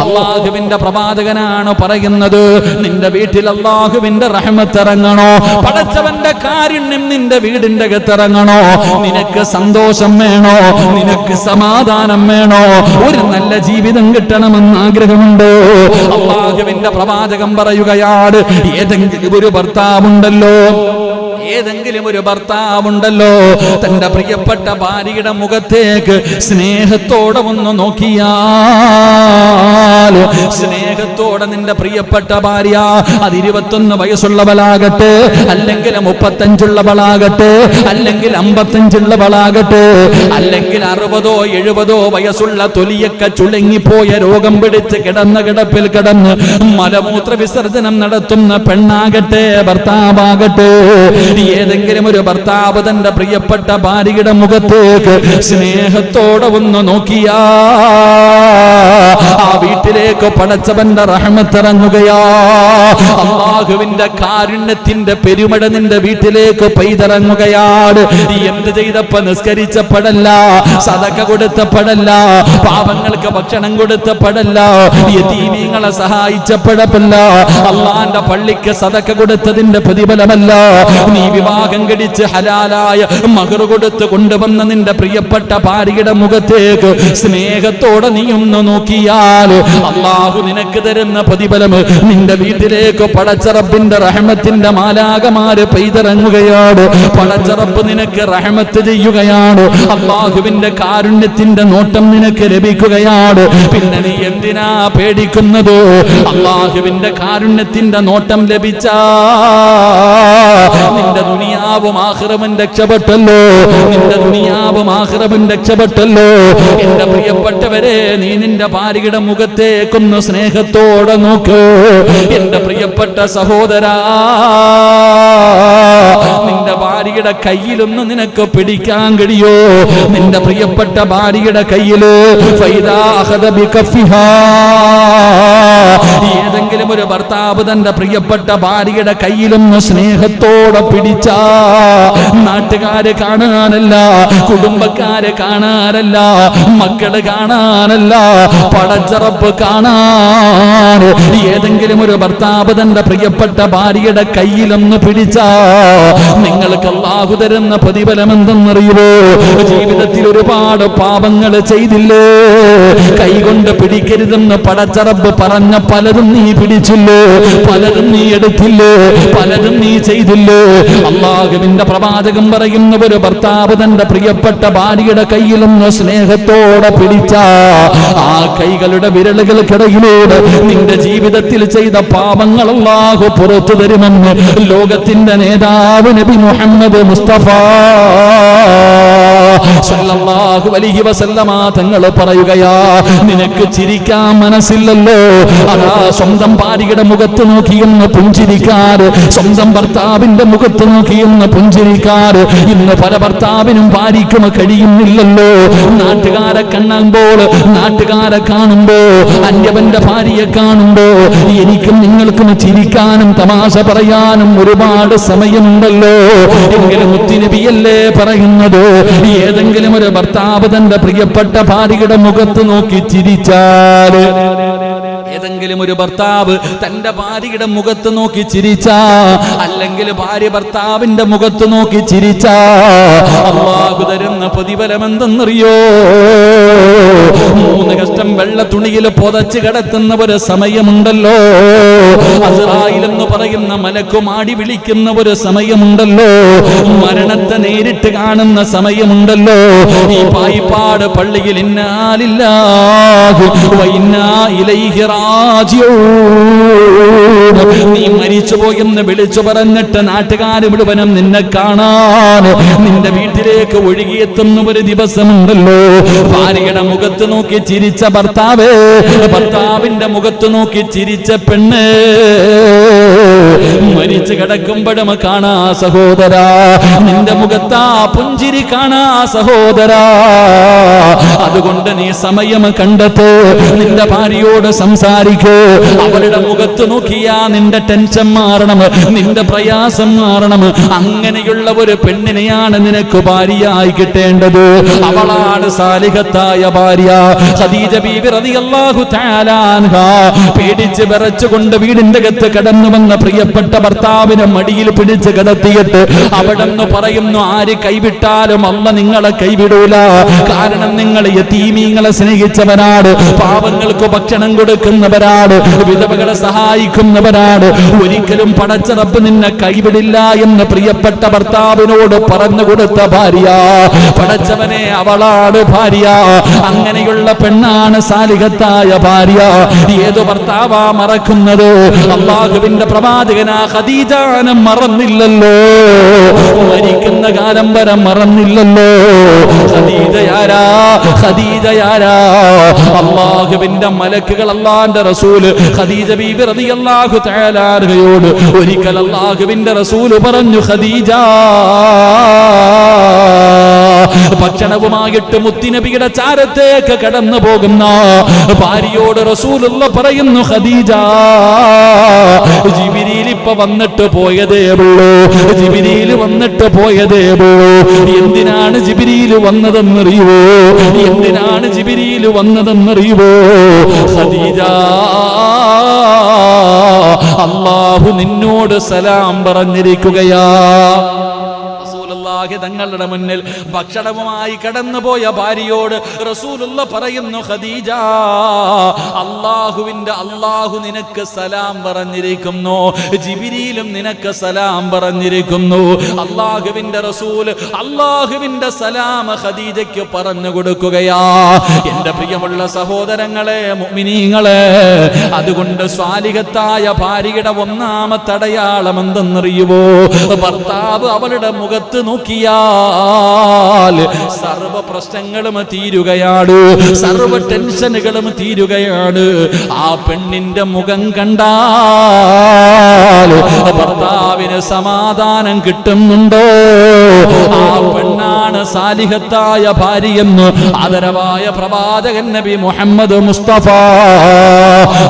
അള്ളാഹുവിന്റെ പ്രവാചകനാണ് പറയുന്നത്, നിന്റെ വീട്ടിൽ അള്ളാഹുവിന്റെ റഹ്മത്ത് ഇറങ്ങണോ, പടച്ചവന്റെ കാരുണ്യം നിന്റെ വീടിന്റെ അകത്തിറങ്ങണോ, നിനക്ക് സന്തോഷം വേണോ, നിനക്ക് സമാധാനം വേണോ, ഒരു നല്ല ജീവിതം കിട്ടണമെന്ന് ആഗ്രഹമുണ്ടോ? അള്ളാഹുവിന്റെ പ്രവാചകൻ പറയുകയാണ്, ഏതെങ്കിലും ഒരു ഭർത്താവുണ്ടല്ലോ തന്റെ പ്രിയപ്പെട്ട ഭാര്യയുടെ മുഖത്തേക്ക് സ്നേഹത്തോടെ ഒന്ന് നോക്കിയാൽ, സ്നേഹത്തോടെ നിന്റെ പ്രിയപ്പെട്ട ഭാര്യ അത് 21 വയസ്സുള്ളവളാകട്ടെ, അല്ലെങ്കിൽ 35 അല്ലെങ്കിൽ 55 അല്ലെങ്കിൽ 60 70 വയസ്സുള്ള തൊലിയൊക്കെ ചുളുങ്ങിപ്പോയ രോഗം പിടിച്ച് കിടന്ന കിടപ്പിൽ കിടന്ന് മലമൂത്ര വിസർജനം നടത്തുന്ന പെണ്ണാകട്ടെ ഭർത്താവാകട്ടെ, ഏതെങ്കിലും ഒരു ഭർത്താവ് തന്റെ പ്രിയപ്പെട്ട ഭാര്യയുടെ മുഖത്തേക്ക് സ്നേഹത്തോടെ ഒന്ന് നോക്കിയാ ആ വീട്ടിലേക്ക് പടച്ചവന്റെ റഹ്മത്ത് ഇറങ്ങുകയാ, അല്ലാഹുവിന്റെ കാരുണ്യത്തിന്റെ പെരുമഴ നിന്റെ വീട്ടിലേക്ക് പെയ്തിറങ്ങുകയാണ്. എന്ത് ചെയ്തപ്പോ? നിസ്കരിച്ചപ്പെടല്ല, സദഖ കൊടുത്തപ്പെടല്ല, പാവങ്ങൾക്ക് ഭക്ഷണം കൊടുത്തപ്പെടല്ല, യതീമീങ്ങളെ സഹായിച്ചപ്പെടല്ല, അള്ളാന്റെ പള്ളിക്ക് സദഖ കൊടുത്തതിന്റെ പ്രതിഫലമല്ല, നീ വിവാഹം കഴിച്ച് ഹലാലായ മഹർ കൊടുത്ത് കൊണ്ടുവന്ന നിന്റെ പ്രിയപ്പെട്ട ഭാര്യയുടെ മുഖത്തേക്ക് സ്നേഹത്തോടെ നീ ഒന്ന് നോക്കിയാൽ അള്ളാഹു നിനക്ക് തരുന്ന പ്രതിഫലം നിന്റെ വീട്ടിലേക്ക് പടച്ചറബിന്റെ റഹ്മത്തിന്റെ മാലാകമാര് പെയ്തിറങ്ങുകയാണ്. പടച്ചറബ് നിനക്ക് റഹ്മത്ത് ചെയ്യുകയാണ്, അള്ളാഹുവിന്റെ കാരുണ്യത്തിന്റെ നോട്ടം നിനക്ക് ലഭിക്കുകയാണ്. പിന്നെ നീ എന്തിനാ പേടിക്കുന്നത്? അള്ളാഹുവിന്റെ കാരുണ്യത്തിന്റെ നോട്ടം ലഭിച്ചാ നിന്റെ ദുനിയാവും ആഖിറവും രക്ഷപ്പെട്ടല്ലോ, നിന്റെ ദുനിയാവും ആഖിറവും രക്ഷപ്പെട്ടല്ലോ. എന്റെ പ്രിയപ്പെട്ടവരെ, നീ നിന്റെ ഭാര്യയുടെ മുഖത്തേക്കൊന്ന് സ്നേഹത്തോടെ നോക്ക്. എന്റെ പ്രിയപ്പെട്ട സഹോദരാ, നിന്റെ ഭാര്യയുടെ കയ്യിലൊന്ന് നിനക്ക് പിടിക്കാൻ കഴിയോ? നിന്റെ പ്രിയപ്പെട്ട ഭാര്യയുടെ കയ്യില് ഏതെങ്കിലും ഒരു ഭർത്താവ് തന്റെ പ്രിയപ്പെട്ട ഭാര്യയുടെ കയ്യിലൊന്ന് സ്നേഹത്തോടെ പിടിച്ചാ നാട്ടുകാര് കാണാനല്ല, കുടുംബക്കാര് കാണാനല്ല, മക്കള് കാണാനല്ല, പടച്ചറപ്പ് കാണാൻ. ഏതെങ്കിലും ഒരു ഭർത്താവ് തന്റെ പ്രിയപ്പെട്ട ഭാര്യയുടെ കയ്യിലൊന്ന് പിടിച്ചാ നിങ്ങൾക്ക് അല്ലാഹു തരുന്ന പ്രതിഫലം എന്തെന്നറിയുമോ? ജീവിതത്തിൽ ഒരുപാട് പാപങ്ങൾ ചെയ്തില്ലേ, കൈകൊണ്ട് പിടിക്കരുതെന്ന് പടച്ചറബ് പറഞ്ഞ പലതും നീ പിടിച്ചില്ലേ, പലതും നീ എടുത്തില്ലേ, പലതും നീ ചെയ്തില്ലേ. അല്ലാഹുവിന്റെ പ്രവാചകൻ പറയുന്ന ഒരു ഭർത്താവ് തന്റെ പ്രിയപ്പെട്ട ഭാര്യയുടെ കയ്യിലൊന്ന് സ്നേഹത്തോടെ പിടിച്ചാ ആ കൈകളുടെ വിരലുകൾക്കിടയിലൂടെ നിന്റെ ജീവിതത്തിൽ ചെയ്ത പാപങ്ങൾ അല്ലാഹു പുറത്തു തരുമെന്ന് ലോകത്തിന്റെ നേതാവ് നബി മുഹമ്മദ് മുസ്തഫ സല്ലല്ലാഹു അലൈഹി വസല്ലമ തങ്ങൾ പറയുകയാ, നിനക്ക് ചിരിക്കാൻ മനസ്സില്ലല്ലോ, അതാ സ്വന്തം ഭാര്യയുടെ മുഖത്ത് നോക്കിയെന്ന് പുഞ്ചിരിക്കാറ്, സ്വന്തം ഭർത്താവിന്റെ മുഖത്ത് നോക്കിയെന്ന് പുഞ്ചിരിക്കാറ് ഇന്ന് പല ഭർത്താവിനും ഭാര്യയ്ക്കും കഴിയുന്നില്ലല്ലോ. നാട്ടുകാരെ കാണുമ്പോൾ, നാട്ടുകാരെ കാണുമ്പോ, അന്യവന്റെ ഭാര്യയെ കാണുമ്പോ എനിക്കും നിങ്ങൾക്കും ചിരിക്കാനും തമാശ പറയാനും ഒരുപാട് സമയമുണ്ടല്ലോ. എങ്കിലും മുത്തുനബിയല്ലേ പറയുന്നത്, ഏതെങ്കിലും ഒരു ഭർത്താവ് തന്റെ പ്രിയപ്പെട്ട ഭാര്യയുടെ മുഖത്ത് നോക്കി ചിരിച്ചാല്, ഏതെങ്കിലും ഒരു ഭർത്താവ് തന്റെ ഭാര്യയുടെ മുഖത്ത് നോക്കി ചിരിച്ചാ, അല്ലെങ്കിൽ ഭാര്യ ഭർത്താവിന്റെ മുഖത്ത് നോക്കി ചിരിച്ചാ അല്ലാഹു തരുന്ന പ്രതിഫലം എന്തെന്നറിയോ? 3 കഷ്ടം വെള്ള തുണിയിൽ പൊതച്ച് കിടത്തുന്ന ഒരു സമയമുണ്ടല്ലോ, അസ്റായിൽ എന്ന് പറയുന്ന മലക്കുമാടി വിളിക്കുന്ന ഒരു സമയമുണ്ടല്ലോ, മരണത്തെ നേരിട്ട് കാണുന്ന സമയമുണ്ടല്ലോ. ഈ പായിപ്പാട് പള്ളിയിൽ ഇന്നാ ലില്ലാഹി വ ഇന്നാ ഇലൈഹി റാജിഊൻ, നീ മരിച്ചുപോയെന്ന് വിളിച്ചു പറഞ്ഞിട്ട് നാട്ടുകാർ മുഴുവനും നിന്നെ കാണാൻ നിന്റെ വീട്ടിലേക്ക് ഒഴുകിയെത്തുന്ന ഒരു ദിവസമുണ്ടല്ലോ. ഭാര്യയുടെ മുഖത്ത് നോക്കി ചിരിച്ച ഭർത്താവേ, ഭർത്താവിന്റെ മുഖത്ത് നോക്കി ചിരിച്ച പെണ്ണ്, മരിച്ചു കിടക്കുമ്പോഴും കാണാ സഹോദരാ, നിന്റെ മുഖത്താ പുഞ്ചിരി കാണാ സഹോദരാ. അതുകൊണ്ട് നീ സമയം കണ്ടെത്ത്, നിന്റെ ഭാര്യയോട് സംസാരിക്കൂ. അവരുടെ മുഖത്ത് നോക്കിയാ നിന്റെ ടെൻഷൻ മാറണം, നിന്റെ പ്രയാസം മാറണം. അങ്ങനെയുള്ള ഒരു പെണ്ണിനെയാണ് നിനക്ക് ഭാര്യയായി കിട്ടേണ്ടത്. അവളാണ് സാലിഹത്തായ ഭാര്യ. ഖദീജ ബീവി റളിയല്ലാഹു തആല അൻഹാ പേടിച്ച് വിറച്ചുകൊണ്ട് വീടിന്റെ അകത്ത് കടന്നു വന്ന പ്രിയപ്പെട്ട ഭർത്താവിനെ മടിയിൽ പിടിച്ച് കിടത്തിയിട്ട് അവിടെന്ന് പറയുന്നു, ആര് കൈവിട്ടാലും അല്ലാഹ് നിങ്ങളെ കൈവിടൂല. കാരണം നിങ്ങൾ യതീമീങ്ങളെ സ്നേഹിച്ചവരാണ്, പാവങ്ങൾക്ക് ഭക്ഷണം കൊടുക്കുന്നവരാണ്, വിധവകളെ സഹായിക്കുന്നവരാണ്. ഒരിക്കലും പടച്ച റബ്ബ് നിന്നെ കൈവിടില്ല എന്ന് പ്രിയപ്പെട്ട ഭർത്താവിനോട് പറഞ്ഞു കൊടുത്ത ഭാര്യ. പടച്ചവനെ, അവളാണ് ഭാര്യ. അങ്ങനെയുള്ള പെണ്ണാണ് സാലിഹത്തായ ഭാര്യ. ഏതു ഭർത്താവാ മറക്കുന്നത്? അല്ലാഹുവിന്റെ പ്രവാചകനാ ഖദീജാനെ മറന്നില്ലല്ലോ, മരിക്കുന്ന കാലം വരെ മറന്നില്ലല്ലോ. ഖദീജയാരാ? ഖദീജയാരാ? അല്ലാഹുവിന്റെ മലക്കുകൾ, അല്ലാഹുവിന്റെ റസൂല് ഖദീജ ബീബി റളിയല്ലാഹു തആല അൻഹയോട് ഒരിക്കൽ അല്ലാഹുവിന്റെ റസൂല് പറഞ്ഞു, ഖദീജ, ഭക്ഷണവുമായിട്ട് മുത്തുനബിയുടെ ചാരത്തേക്ക് കടന്നു പോകുന്ന ഭാര്യയോട് റസൂലുള്ള പറയുന്നു, ഖദീജ, ജിബ്രീൽ ഇപ്പൊ വന്നിട്ട് പോയതേ ഉള്ളൂ, ജിബ്രീൽ വന്നിട്ട് പോയതേ ഉള്ളൂ. എന്തിനാണ് ജിബ്രീൽ വന്നതെന്നറിയുവോ? എന്തിനാണ് ജിബ്രീൽ വന്നതെന്നറിയുവോ? ഖദീജ, അല്ലാഹു നിന്നോട് സലാം പറഞ്ഞിരിക്കുകയാ. തങ്ങളുടെ മുന്നിൽ ഭക്ഷണവുമായി കടന്നുപോയ ഭാര്യയോട് റസൂലുള്ള പറയുന്നു, ഖദീജ, അല്ലാഹു നിനക്ക് സലാം പറഞ്ഞിരിക്കുന്നു, ജിബ്രീലും നിനക്ക് സലാം പറഞ്ഞിരിക്കുന്നു. അല്ലാഹുവിന്റെ റസൂൽ അല്ലാഹുവിന്റെ സലാം ഖദീജയ്ക്ക് പറഞ്ഞു കൊടുക്കുകയാ. എന്റെ പ്രിയമുള്ള സഹോദരങ്ങളെ, മുഅ്മിനീങ്ങളെ, അതുകൊണ്ട് സ്വാലിഹത്തായ ഭാര്യയുടെ ഒന്നാമത്തെ അടയാളം എന്തെന്നറിയുവോ? ഭർത്താവ് അവളുടെ മുഖത്ത് നോക്കിയാൽ സർവ പ്രശ്നങ്ങളും തീരുകയാണ്, സർവ ടെൻഷനുകളും തീരുകയാണ്. ആ പെണ്ണിന്റെ മുഖം കണ്ടാൽ ഭർത്താവിന് സമാധാനം കിട്ടുന്നുണ്ടോ? ആ പെണ്ണാണ് സാലിഹത്തായ ഭാര്യയെന്ന് ആദരവായ പ്രവാചകൻ നബി മുഹമ്മദ് മുസ്തഫ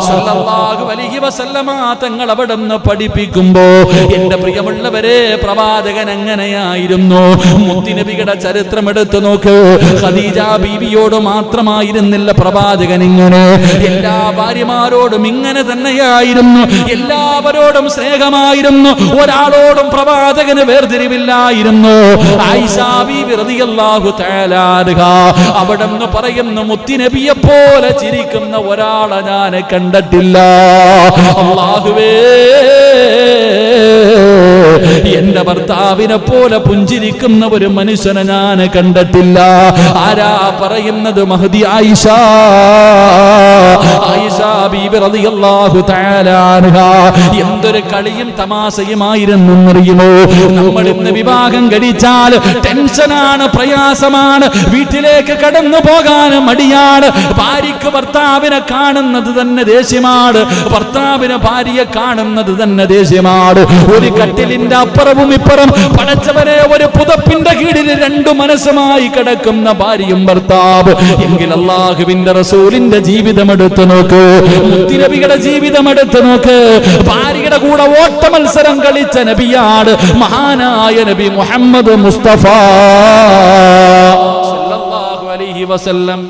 സല്ലല്ലാഹു അലൈഹി വസല്ലമ തങ്ങൾ അവിടുന്ന് പഠിപ്പിക്കുമ്പോ, എന്റെ പ്രിയമുള്ളവരെ, പ്രവാചകൻ എങ്ങനെയായിരുന്നു? മുത്തുനബിയുടെ ചരിത്രം എടുത്തു നോക്ക്. ഖദീജ ബീവിയോട് മാത്രമായിരുന്നില്ല പ്രവാചകൻ ഇങ്ങനെ, എല്ലാ ഭാര്യമാരോടും ഇങ്ങനെ തന്നെയായിരുന്നു. എല്ലാവരോടും സ്നേഹമായിരുന്നു, ഒരാളോടും പ്രവാചകന് വേർതിരിവില്ലായിരുന്നു. ആയിഷ ബീവി റളിയല്ലാഹു തആല അൻഹാ അവിടെന്ന് പറയുന്നു, മുത്തുനബിയെ പോലെ ചിരിക്കുന്ന ഒരാളെ ഞാൻ കണ്ടിട്ടില്ല. അല്ലാഹുവേ, എന്റെ ഭർത്താവിനെ പോലെ പുഞ്ചിരിക്കുന്ന ഒരു മനുഷ്യനെ ഞാൻ കണ്ടിട്ടില്ല. ആരാ പറയുന്നത്? മഹദി ആയിഷ. ആയിഷ ബീബി റളിയല്ലാഹു തആല അൻഹാ എന്തൊരു കളിയും തമാശയുമായിരുന്നു എന്നറിയുമോ? നമ്മൾ ഇന്ന് വിവാഹം കഴിച്ചാൽ ടെൻഷനാണ്, പ്രയാസമാണ്, വീട്ടിലേക്ക് കടന്നു പോകാൻ മടിയാണ്. ഭാര്യയ്ക്ക് ഭർത്താവിനെ കാണുന്നത് തന്നെ ദേഷ്യമാണ്, ഭർത്താവിന് ഭാര്യയെ കാണുന്നത് തന്നെ ദേഷ്യമാണ്. ഒരു കട്ടിലിന്റെ അപ്പുറവും ഇപ്പുറം പടച്ചവനെ, ഒരു പുതപ്പിന്റെ കീഴിൽ രണ്ടു മനസ്സുമായി കിടക്കുന്ന ഭാര്യയും ഭർത്താവ്. എങ്കിൽ അല്ലാഹുവിന്റെ റസൂലിന്റെ ജീവിതം എടുത്തു നോക്ക്, മുത്തുനബിയുടെ ജീവിതം എടുത്തു നോക്ക്. ഭാര്യയുടെ കൂടെ ഓട്ട മത്സരം കളിച്ച നബിയാണ് മഹാനായ നബി മുഹമ്മദ് മുസ്തഫ സല്ലല്ലാഹു അലൈഹി വസല്ലം.